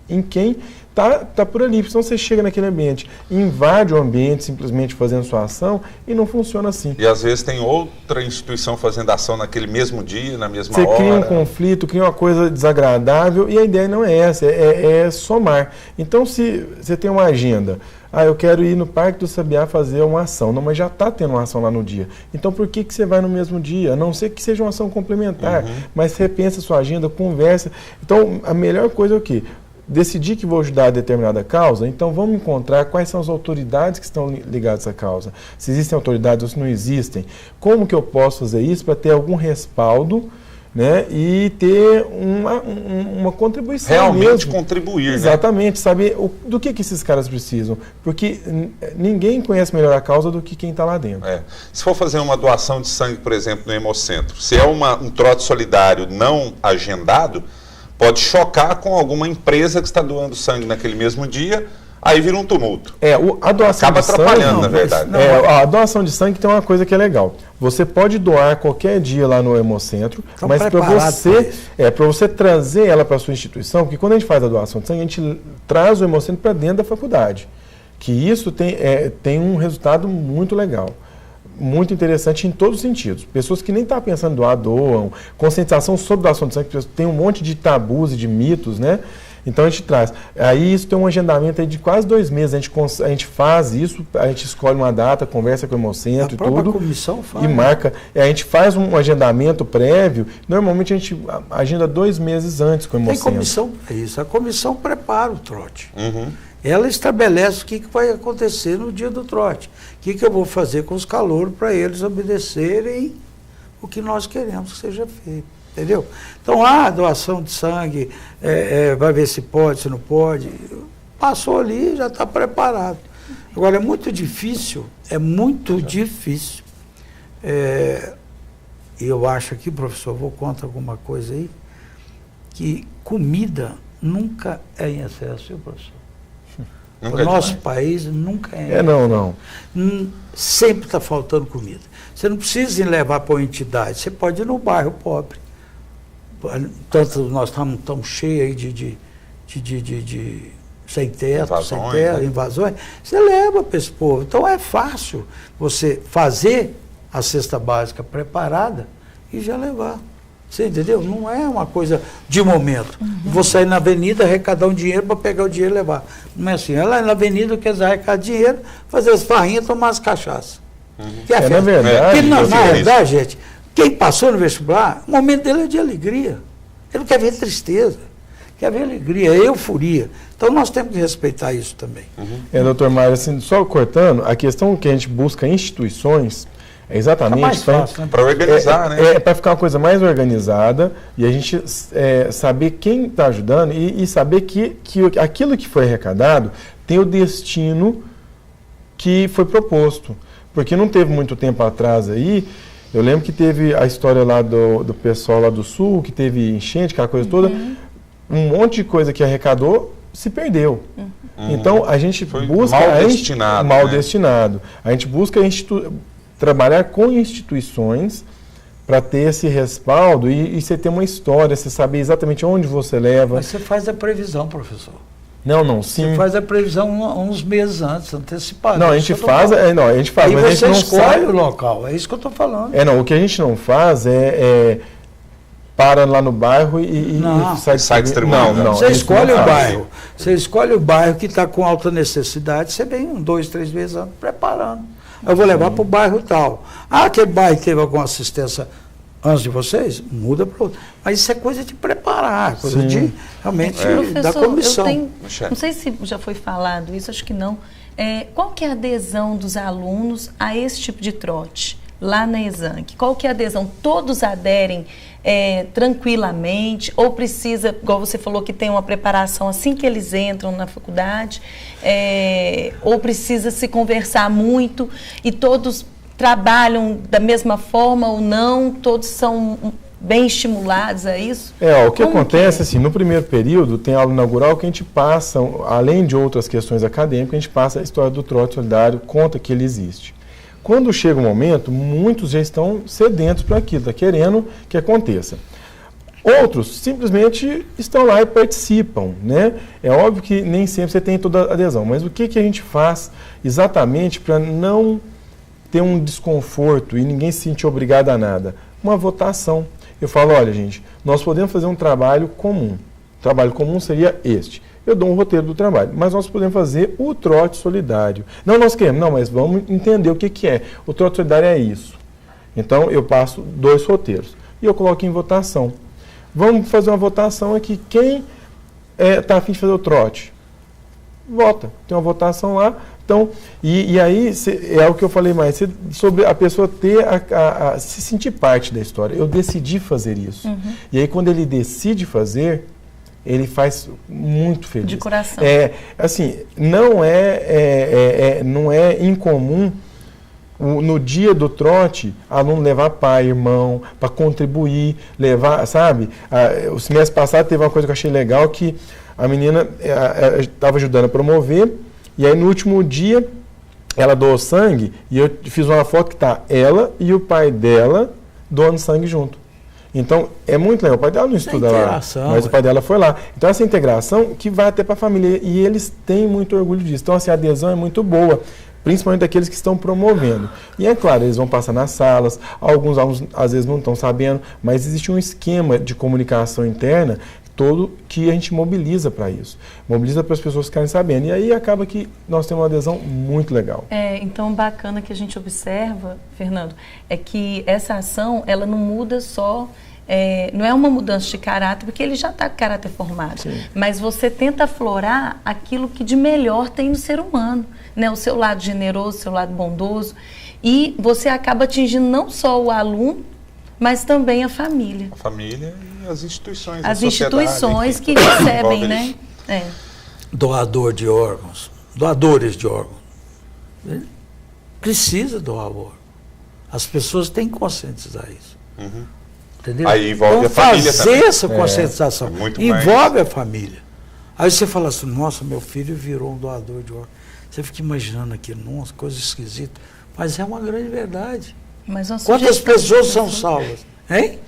em quem está por ali. Senão você chega naquele ambiente, invade o ambiente simplesmente fazendo sua ação e não funciona assim. E às vezes tem outra instituição fazendo ação naquele mesmo dia, na mesma hora. Você cria um conflito, cria uma coisa desagradável e a ideia não é essa, é somar. Então, se você tem uma agenda, eu quero ir no Parque do Sabiá fazer uma ação. Não, mas já está tendo uma ação lá no dia. Então, por que você vai no mesmo dia? A não ser que seja uma ação complementar, mas repensa a sua agenda, conversa. Então, a melhor coisa é o quê? Decidir que vou ajudar a determinada causa, então vamos encontrar quais são as autoridades que estão ligadas à causa. Se existem autoridades ou se não existem. Como que eu posso fazer isso para ter algum respaldo, né, e ter uma contribuição realmente mesmo. Contribuir, exatamente, né? Saber do que esses caras precisam. Porque ninguém conhece melhor a causa do que quem está lá dentro. Se for fazer uma doação de sangue, por exemplo, no Hemocentro, se é um trote solidário não agendado, pode chocar com alguma empresa que está doando sangue naquele mesmo dia, aí vira um tumulto. A doação acaba de sangue, atrapalhando, na verdade. A doação de sangue tem uma coisa que é legal. Você pode doar qualquer dia lá no Hemocentro, mas para você trazer ela para a sua instituição, porque quando a gente faz a doação de sangue, a gente traz o Hemocentro para dentro da faculdade. Que isso tem um resultado muito legal. Muito interessante em todos os sentidos. Pessoas que nem estavam pensando em doar, doam. Conscientização sobre doação de sangue, tem um monte de tabus e de mitos, né? Então a gente traz. Aí isso tem um agendamento aí de quase 2 meses. A gente faz isso, a gente escolhe uma data, conversa com o Hemocentro e tudo. A comissão faz. E marca. A gente faz um agendamento prévio. Normalmente a gente agenda 2 meses antes com o Hemocentro. Tem comissão para isso. A comissão prepara o trote. Uhum. Ela estabelece o que vai acontecer no dia do trote. O que eu vou fazer com os calouros para eles obedecerem o que nós queremos que seja feito. Entendeu? Então, doação de sangue, vai ver se pode, se não pode. Passou ali, já está preparado. Agora, é muito difícil. Eu acho aqui, professor, vou contar alguma coisa aí, que comida nunca é em excesso, viu, professor? Nunca O nosso país nunca é. Não. Sempre está faltando comida. Você não precisa ir levar para uma entidade, você pode ir no bairro pobre. Tanto nós estamos cheios aí de sem teto, invasões. Você leva para esse povo. Então é fácil você fazer a cesta básica preparada e já levar. Você entendeu? Não é uma coisa de momento. Vou sair na avenida, arrecadar um dinheiro para pegar o dinheiro e levar. Não é assim. É lá na avenida que eles arrecadam dinheiro, fazer as farrinhas, tomar as cachaças. Que é na verdade. Na verdade, gente, quem passou no vestibular, o momento dele é de alegria. Ele não quer ver tristeza, quer ver alegria, euforia. Então nós temos que respeitar isso também. Doutor Mário, assim, só cortando, a questão que a gente busca instituições é exatamente para organizar, né? É para ficar uma coisa mais organizada e a gente saber quem está ajudando e saber que aquilo que foi arrecadado tem o destino que foi proposto. Porque não teve muito tempo atrás aí, eu lembro que teve a história lá do pessoal lá do Sul, que teve enchente, aquela coisa toda, um monte de coisa que arrecadou se perdeu. Então a gente busca... Mal destinado. A gente busca trabalhar com instituições para ter esse respaldo e você ter uma história, você saber exatamente onde você leva. Mas você faz a previsão, professor. Não, sim. Você faz a previsão uns meses antes, antecipado. Não, a gente faz, aí mas você a gente não escolhe o local, é isso que eu estou falando. O que a gente não faz para lá no bairro e sai distribuindo. Não. Você escolhe o bairro. Você escolhe o bairro que está com alta necessidade, você vem 2, 3 meses antes preparando. Eu vou levar para o bairro tal. Aquele bairro teve alguma assistência antes de vocês, muda para outro. Mas isso é coisa de preparar, coisa de realmente da comissão. Não sei se já foi falado isso, acho que não. Qual que é a adesão dos alunos a esse tipo de trote lá na Exanc? Qual que é a adesão? Todos aderem tranquilamente ou precisa, igual você falou, que tem uma preparação assim que eles entram na faculdade, ou precisa se conversar muito e todos trabalham da mesma forma ou não? Todos são bem estimulados a isso? O que acontece, assim, no primeiro período, tem aula inaugural que a gente passa, além de outras questões acadêmicas, a gente passa a história do trote solidário, conta que ele existe. Quando chega o momento, muitos já estão sedentos para aquilo, está querendo que aconteça. Outros simplesmente estão lá e participam, né? É óbvio que nem sempre você tem toda a adesão, mas o que a gente faz exatamente para não ter um desconforto e ninguém se sentir obrigado a nada? Uma votação. Eu falo, olha, gente, nós podemos fazer um trabalho comum. O trabalho comum seria este. Eu dou um roteiro do trabalho, mas nós podemos fazer o trote solidário. Não, nós queremos, mas vamos entender o que é. O trote solidário é isso. Então, eu passo 2 roteiros e eu coloco em votação. Vamos fazer uma votação aqui. Quem está a fim de fazer o trote? Vota. Tem uma votação lá. Então, e aí é o que eu falei mais, sobre a pessoa ter se sentir parte da história. Eu decidi fazer isso. E aí, quando ele decide fazer, ele faz muito feliz. De coração. Assim, não é incomum no dia do trote, aluno levar pai, irmão, para contribuir, levar, sabe? O semestre passado teve uma coisa que eu achei legal, que a menina estava ajudando a promover, e aí no último dia ela doou sangue, e eu fiz uma foto que está ela e o pai dela doando sangue junto. Então, é muito legal. O pai dela não estuda lá, mas o pai dela foi lá. Então, essa integração que vai até para a família. E eles têm muito orgulho disso. Então, assim, a adesão é muito boa, principalmente daqueles que estão promovendo. E é claro, eles vão passar nas salas, alguns alunos às vezes não estão sabendo, mas existe um esquema de comunicação interna. todo que a gente mobiliza para isso. Mobiliza para as pessoas ficarem sabendo. E aí acaba que nós temos uma adesão muito legal. Então, bacana que a gente observa, Fernando, é que essa ação, ela não muda só... não é uma mudança de caráter, porque ele já está com caráter formado. Sim. Mas você tenta aflorar aquilo que de melhor tem no ser humano, né? O seu lado generoso, o seu lado bondoso. E você acaba atingindo não só o aluno, mas também a família. A família e as instituições. As instituições que recebem, né? Doadores de órgãos. Ele precisa doar o órgão. As pessoas têm que conscientizar isso. Uhum. Entendeu? Aí envolve então, a família fazer também. Essa conscientização envolve a família. Aí você fala assim, nossa, meu filho virou um doador de órgãos. Você fica imaginando aquilo, nossa, coisa esquisita. Mas é uma grande verdade. Mas quantas pessoas são salvas? Hein?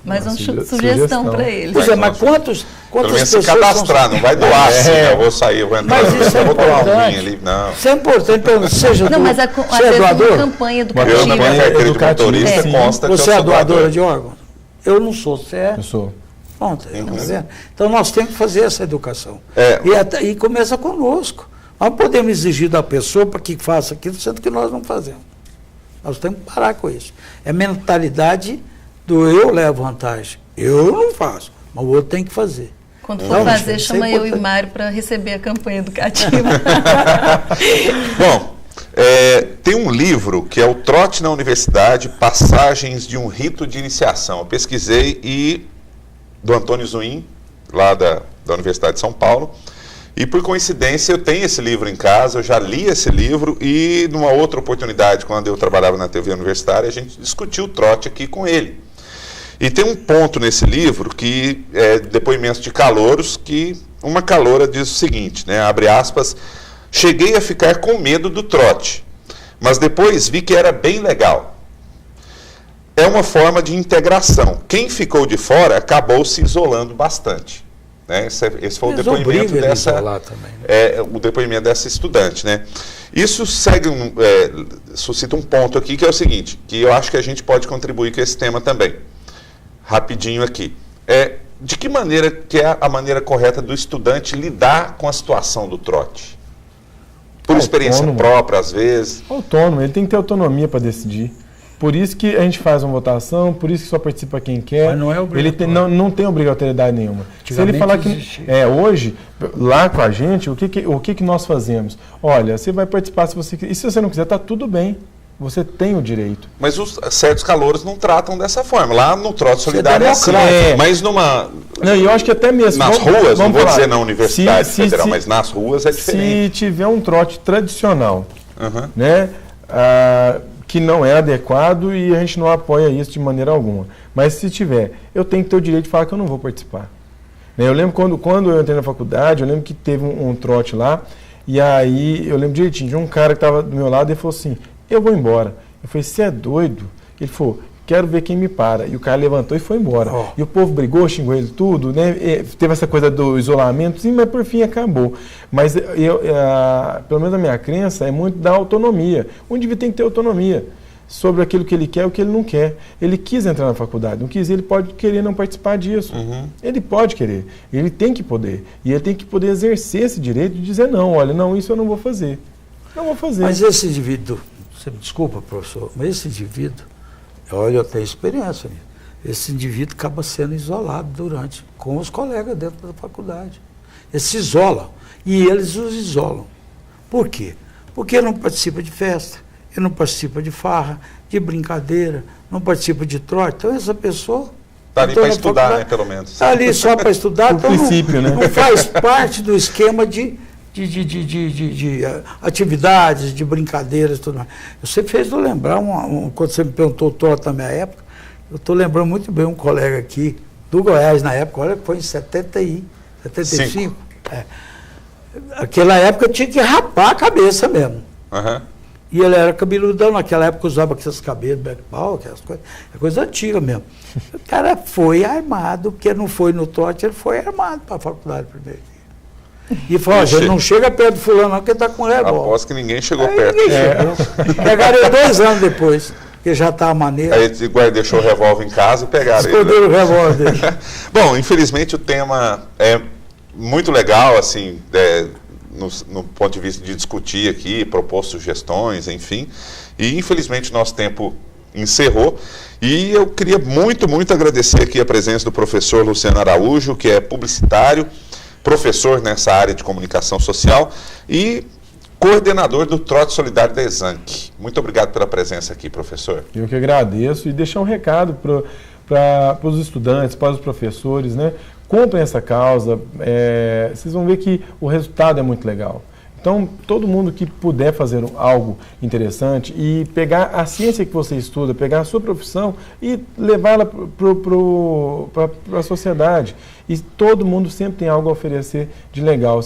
Mas uma sugestão para eles. Pois mas quantas pessoas se cadastrar, não vai doar assim, eu vou sair, eu vou entrar, mas isso eu vou doar um ali. Não. Isso é importante, seja não, mas às vezes uma campanha educativa. Eu, na minha carteira de motorista, consta que eu Você é doadora de órgãos? Eu não sou, você é? Eu sou. Pronto, tá vendo? Então nós temos que fazer essa educação. E começa conosco. Nós não podemos exigir da pessoa para que faça aquilo, sendo que nós não fazemos. Nós temos que parar com isso. É mentalidade do eu levo vantagem. Eu não faço, mas o outro tem que fazer. Quando for fazer, chama eu e o Mário para receber a campanha educativa. Bom, tem um livro que é o Trote na Universidade, Passagens de um Rito de Iniciação. Eu pesquisei do Antônio Zuin, lá da Universidade de São Paulo. E por coincidência eu tenho esse livro em casa, eu já li esse livro e numa outra oportunidade, quando eu trabalhava na TV universitária, a gente discutiu o trote aqui com ele. E tem um ponto nesse livro que é depoimentos de calouros, que uma caloura diz o seguinte, né, abre aspas, cheguei a ficar com medo do trote, mas depois vi que era bem legal. É uma forma de integração. Quem ficou de fora acabou se isolando bastante. Né? Esse foi o depoimento o depoimento dessa estudante, né? Isso suscita um ponto aqui que é o seguinte, que eu acho que a gente pode contribuir com esse tema também. Rapidinho aqui. De que maneira que é a maneira correta do estudante lidar com a situação do trote? Por experiência própria, às vezes. Autônomo, ele tem que ter autonomia para decidir. Por isso que a gente faz uma votação, por isso que só participa quem quer. Mas não é obrigatório. Ele não tem obrigatoriedade nenhuma. Se ele falar que hoje, lá com a gente, o que nós fazemos? Olha, você vai participar se você quiser. E se você não quiser, está tudo bem. Você tem o direito. Mas certos calouros não tratam dessa forma. Lá no Trote Solidário é assim. Mas numa... Não, eu acho que até mesmo... Nas ruas, não vou dizer na Universidade Federal, mas nas ruas é diferente. Se tiver um trote tradicional, né, que não é adequado e a gente não apoia isso de maneira alguma. Mas se tiver, eu tenho que ter o direito de falar que eu não vou participar. Eu lembro quando eu entrei na faculdade, eu lembro que teve um trote lá, e aí eu lembro direitinho, de um cara que estava do meu lado e falou assim, eu vou embora. Eu falei, você é doido? Ele falou, quero ver quem me para. E o cara levantou e foi embora. E o povo brigou, xingou ele tudo, né? Teve essa coisa do isolamento, sim, mas por fim acabou. Mas pelo menos a minha crença é muito da autonomia. O indivíduo tem que ter autonomia sobre aquilo que ele quer e o que ele não quer. Ele quis entrar na faculdade, não quis, ele pode querer não participar disso. Ele pode querer, ele tem que poder. E ele tem que poder exercer esse direito de dizer não, olha, não, isso eu não vou fazer. Não vou fazer. Mas esse indivíduo, você me desculpa, professor, mas esse indivíduo, olha, eu tenho experiência, esse indivíduo acaba sendo isolado com os colegas dentro da faculdade. Eles se isolam e eles os isolam. Por quê? Porque ele não participa de festa, ele não participa de farra, de brincadeira, não participa de trote. Então essa pessoa... Está ali para estudar, né, pelo menos. Está ali só para estudar, então não faz parte do esquema de atividades, de brincadeiras e tudo mais. Você fez eu lembrar, quando você me perguntou o trote na minha época, eu estou lembrando muito bem um colega aqui, do Goiás na época, olha que foi em 75. Aquela época eu tinha que rapar a cabeça mesmo. E ele era cabeludão, naquela época usava aqueles cabelos, backball, aquelas coisas, é coisa antiga mesmo. O cara foi armado, porque não foi no trote, ele foi armado para a faculdade primeiro. E falou, gente, não chega perto do fulano não, porque ele está com revólver. Aposto que ninguém chegou perto. Pegaram ele 2 anos depois. porque já está a maneira. Aí deixou o revólver em casa e pegaram ele. Esconderam o revólver dele. Bom, infelizmente o tema é muito legal, assim, no ponto de vista de discutir aqui, propor sugestões, enfim. E infelizmente nosso tempo encerrou. E eu queria muito agradecer aqui a presença do professor Luciano Araújo, que é publicitário, professor nessa área de comunicação social e coordenador do Trote Solidário da Exanc. Muito obrigado pela presença aqui, professor. Eu que agradeço e deixar um recado para os estudantes, para os professores, né? Comprem essa causa, vocês vão ver que o resultado é muito legal. Então, todo mundo que puder fazer algo interessante e pegar a ciência que você estuda, pegar a sua profissão e levá-la para a sociedade. E todo mundo sempre tem algo a oferecer de legal.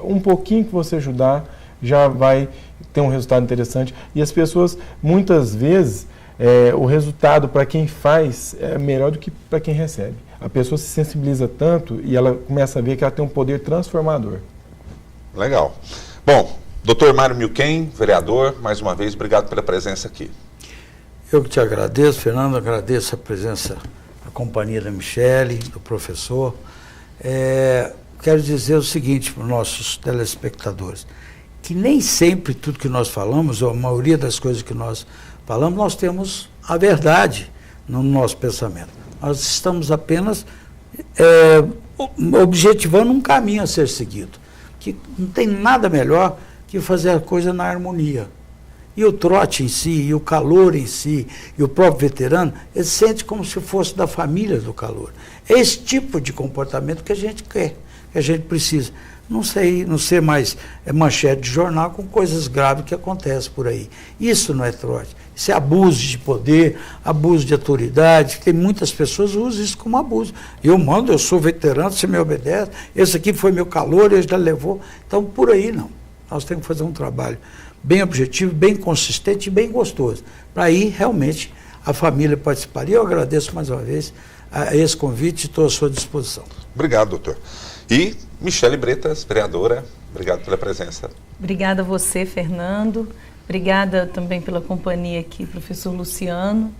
Um pouquinho que você ajudar já vai ter um resultado interessante. E as pessoas, muitas vezes, o resultado para quem faz é melhor do que para quem recebe. A pessoa se sensibiliza tanto e ela começa a ver que ela tem um poder transformador. Legal. Bom, Dr. Mário Milquem, vereador, mais uma vez, obrigado pela presença aqui. Eu que te agradeço, Fernando, agradeço a presença, a companhia da Michele, do professor. Quero dizer o seguinte para os nossos telespectadores, que nem sempre tudo que nós falamos, ou a maioria das coisas que nós falamos, nós temos a verdade no nosso pensamento. Nós estamos apenas objetivando um caminho a ser seguido. Que não tem nada melhor que fazer a coisa na harmonia. E o trote em si, e o calor em si, e o próprio veterano, ele sente como se fosse da família do calor. É esse tipo de comportamento que a gente quer, que a gente precisa. Não ser mais manchete de jornal com coisas graves que acontecem por aí. Isso não é trote. Isso é abuso de poder, abuso de autoridade. Tem muitas pessoas que usam isso como abuso. Eu sou veterano, você me obedece, esse aqui foi meu calor, ele já levou. Então, por aí não. Nós temos que fazer um trabalho bem objetivo, bem consistente e bem gostoso. Para aí, realmente, a família participar. E eu agradeço mais uma vez a esse convite e estou à sua disposição. Obrigado, doutor. E Michele Bretas, vereadora, obrigado pela presença. Obrigada a você, Fernando. Obrigada também pela companhia aqui, professor Luciano,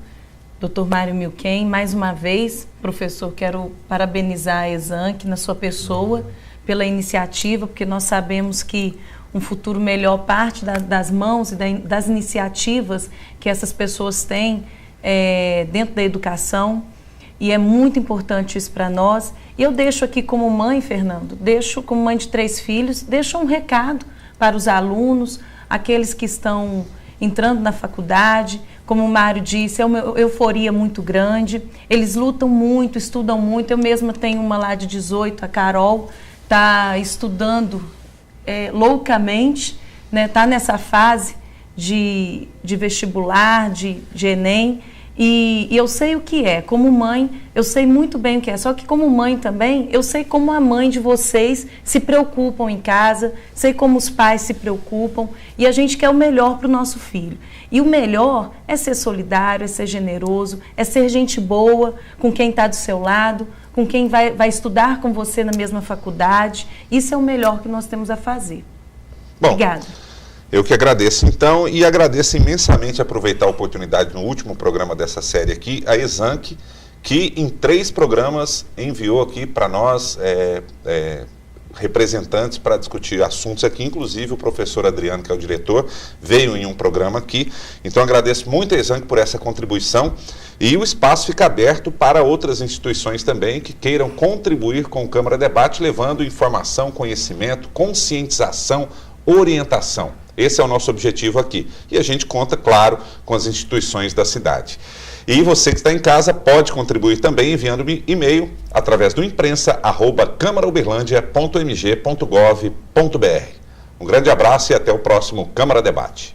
doutor Mário Milquem. Mais uma vez, professor, quero parabenizar a Exanc na sua pessoa pela iniciativa, porque nós sabemos que um futuro melhor parte das mãos e das iniciativas que essas pessoas têm dentro da educação. E é muito importante isso para nós. E eu deixo aqui como mãe, Fernando, como mãe de 3 filhos, deixo um recado para os alunos, aqueles que estão entrando na faculdade. Como o Mário disse, é uma euforia muito grande. Eles lutam muito, estudam muito. Eu mesma tenho uma lá de 18, a Carol, está estudando loucamente, né? Está nessa fase de vestibular, de Enem. E eu sei o que é, como mãe, eu sei muito bem o que é, só que como mãe também, eu sei como a mãe de vocês se preocupam em casa, sei como os pais se preocupam, e a gente quer o melhor para o nosso filho. E o melhor é ser solidário, é ser generoso, é ser gente boa com quem está do seu lado, com quem vai estudar com você na mesma faculdade. Isso é o melhor que nós temos a fazer. Bom, obrigada. Eu que agradeço, então, e agradeço imensamente aproveitar a oportunidade no último programa dessa série aqui, a Exanc, que em 3 programas enviou aqui para nós representantes para discutir assuntos aqui, inclusive o professor Adriano, que é o diretor, veio em um programa aqui. Então, agradeço muito a Exanc por essa contribuição e o espaço fica aberto para outras instituições também que queiram contribuir com o Câmara Debate, levando informação, conhecimento, conscientização, orientação. Esse é o nosso objetivo aqui. E a gente conta, claro, com as instituições da cidade. E você que está em casa pode contribuir também enviando-me e-mail através do imprensa@câmarauberlandia.mg.gov.br. Um grande abraço e até o próximo Câmara Debate.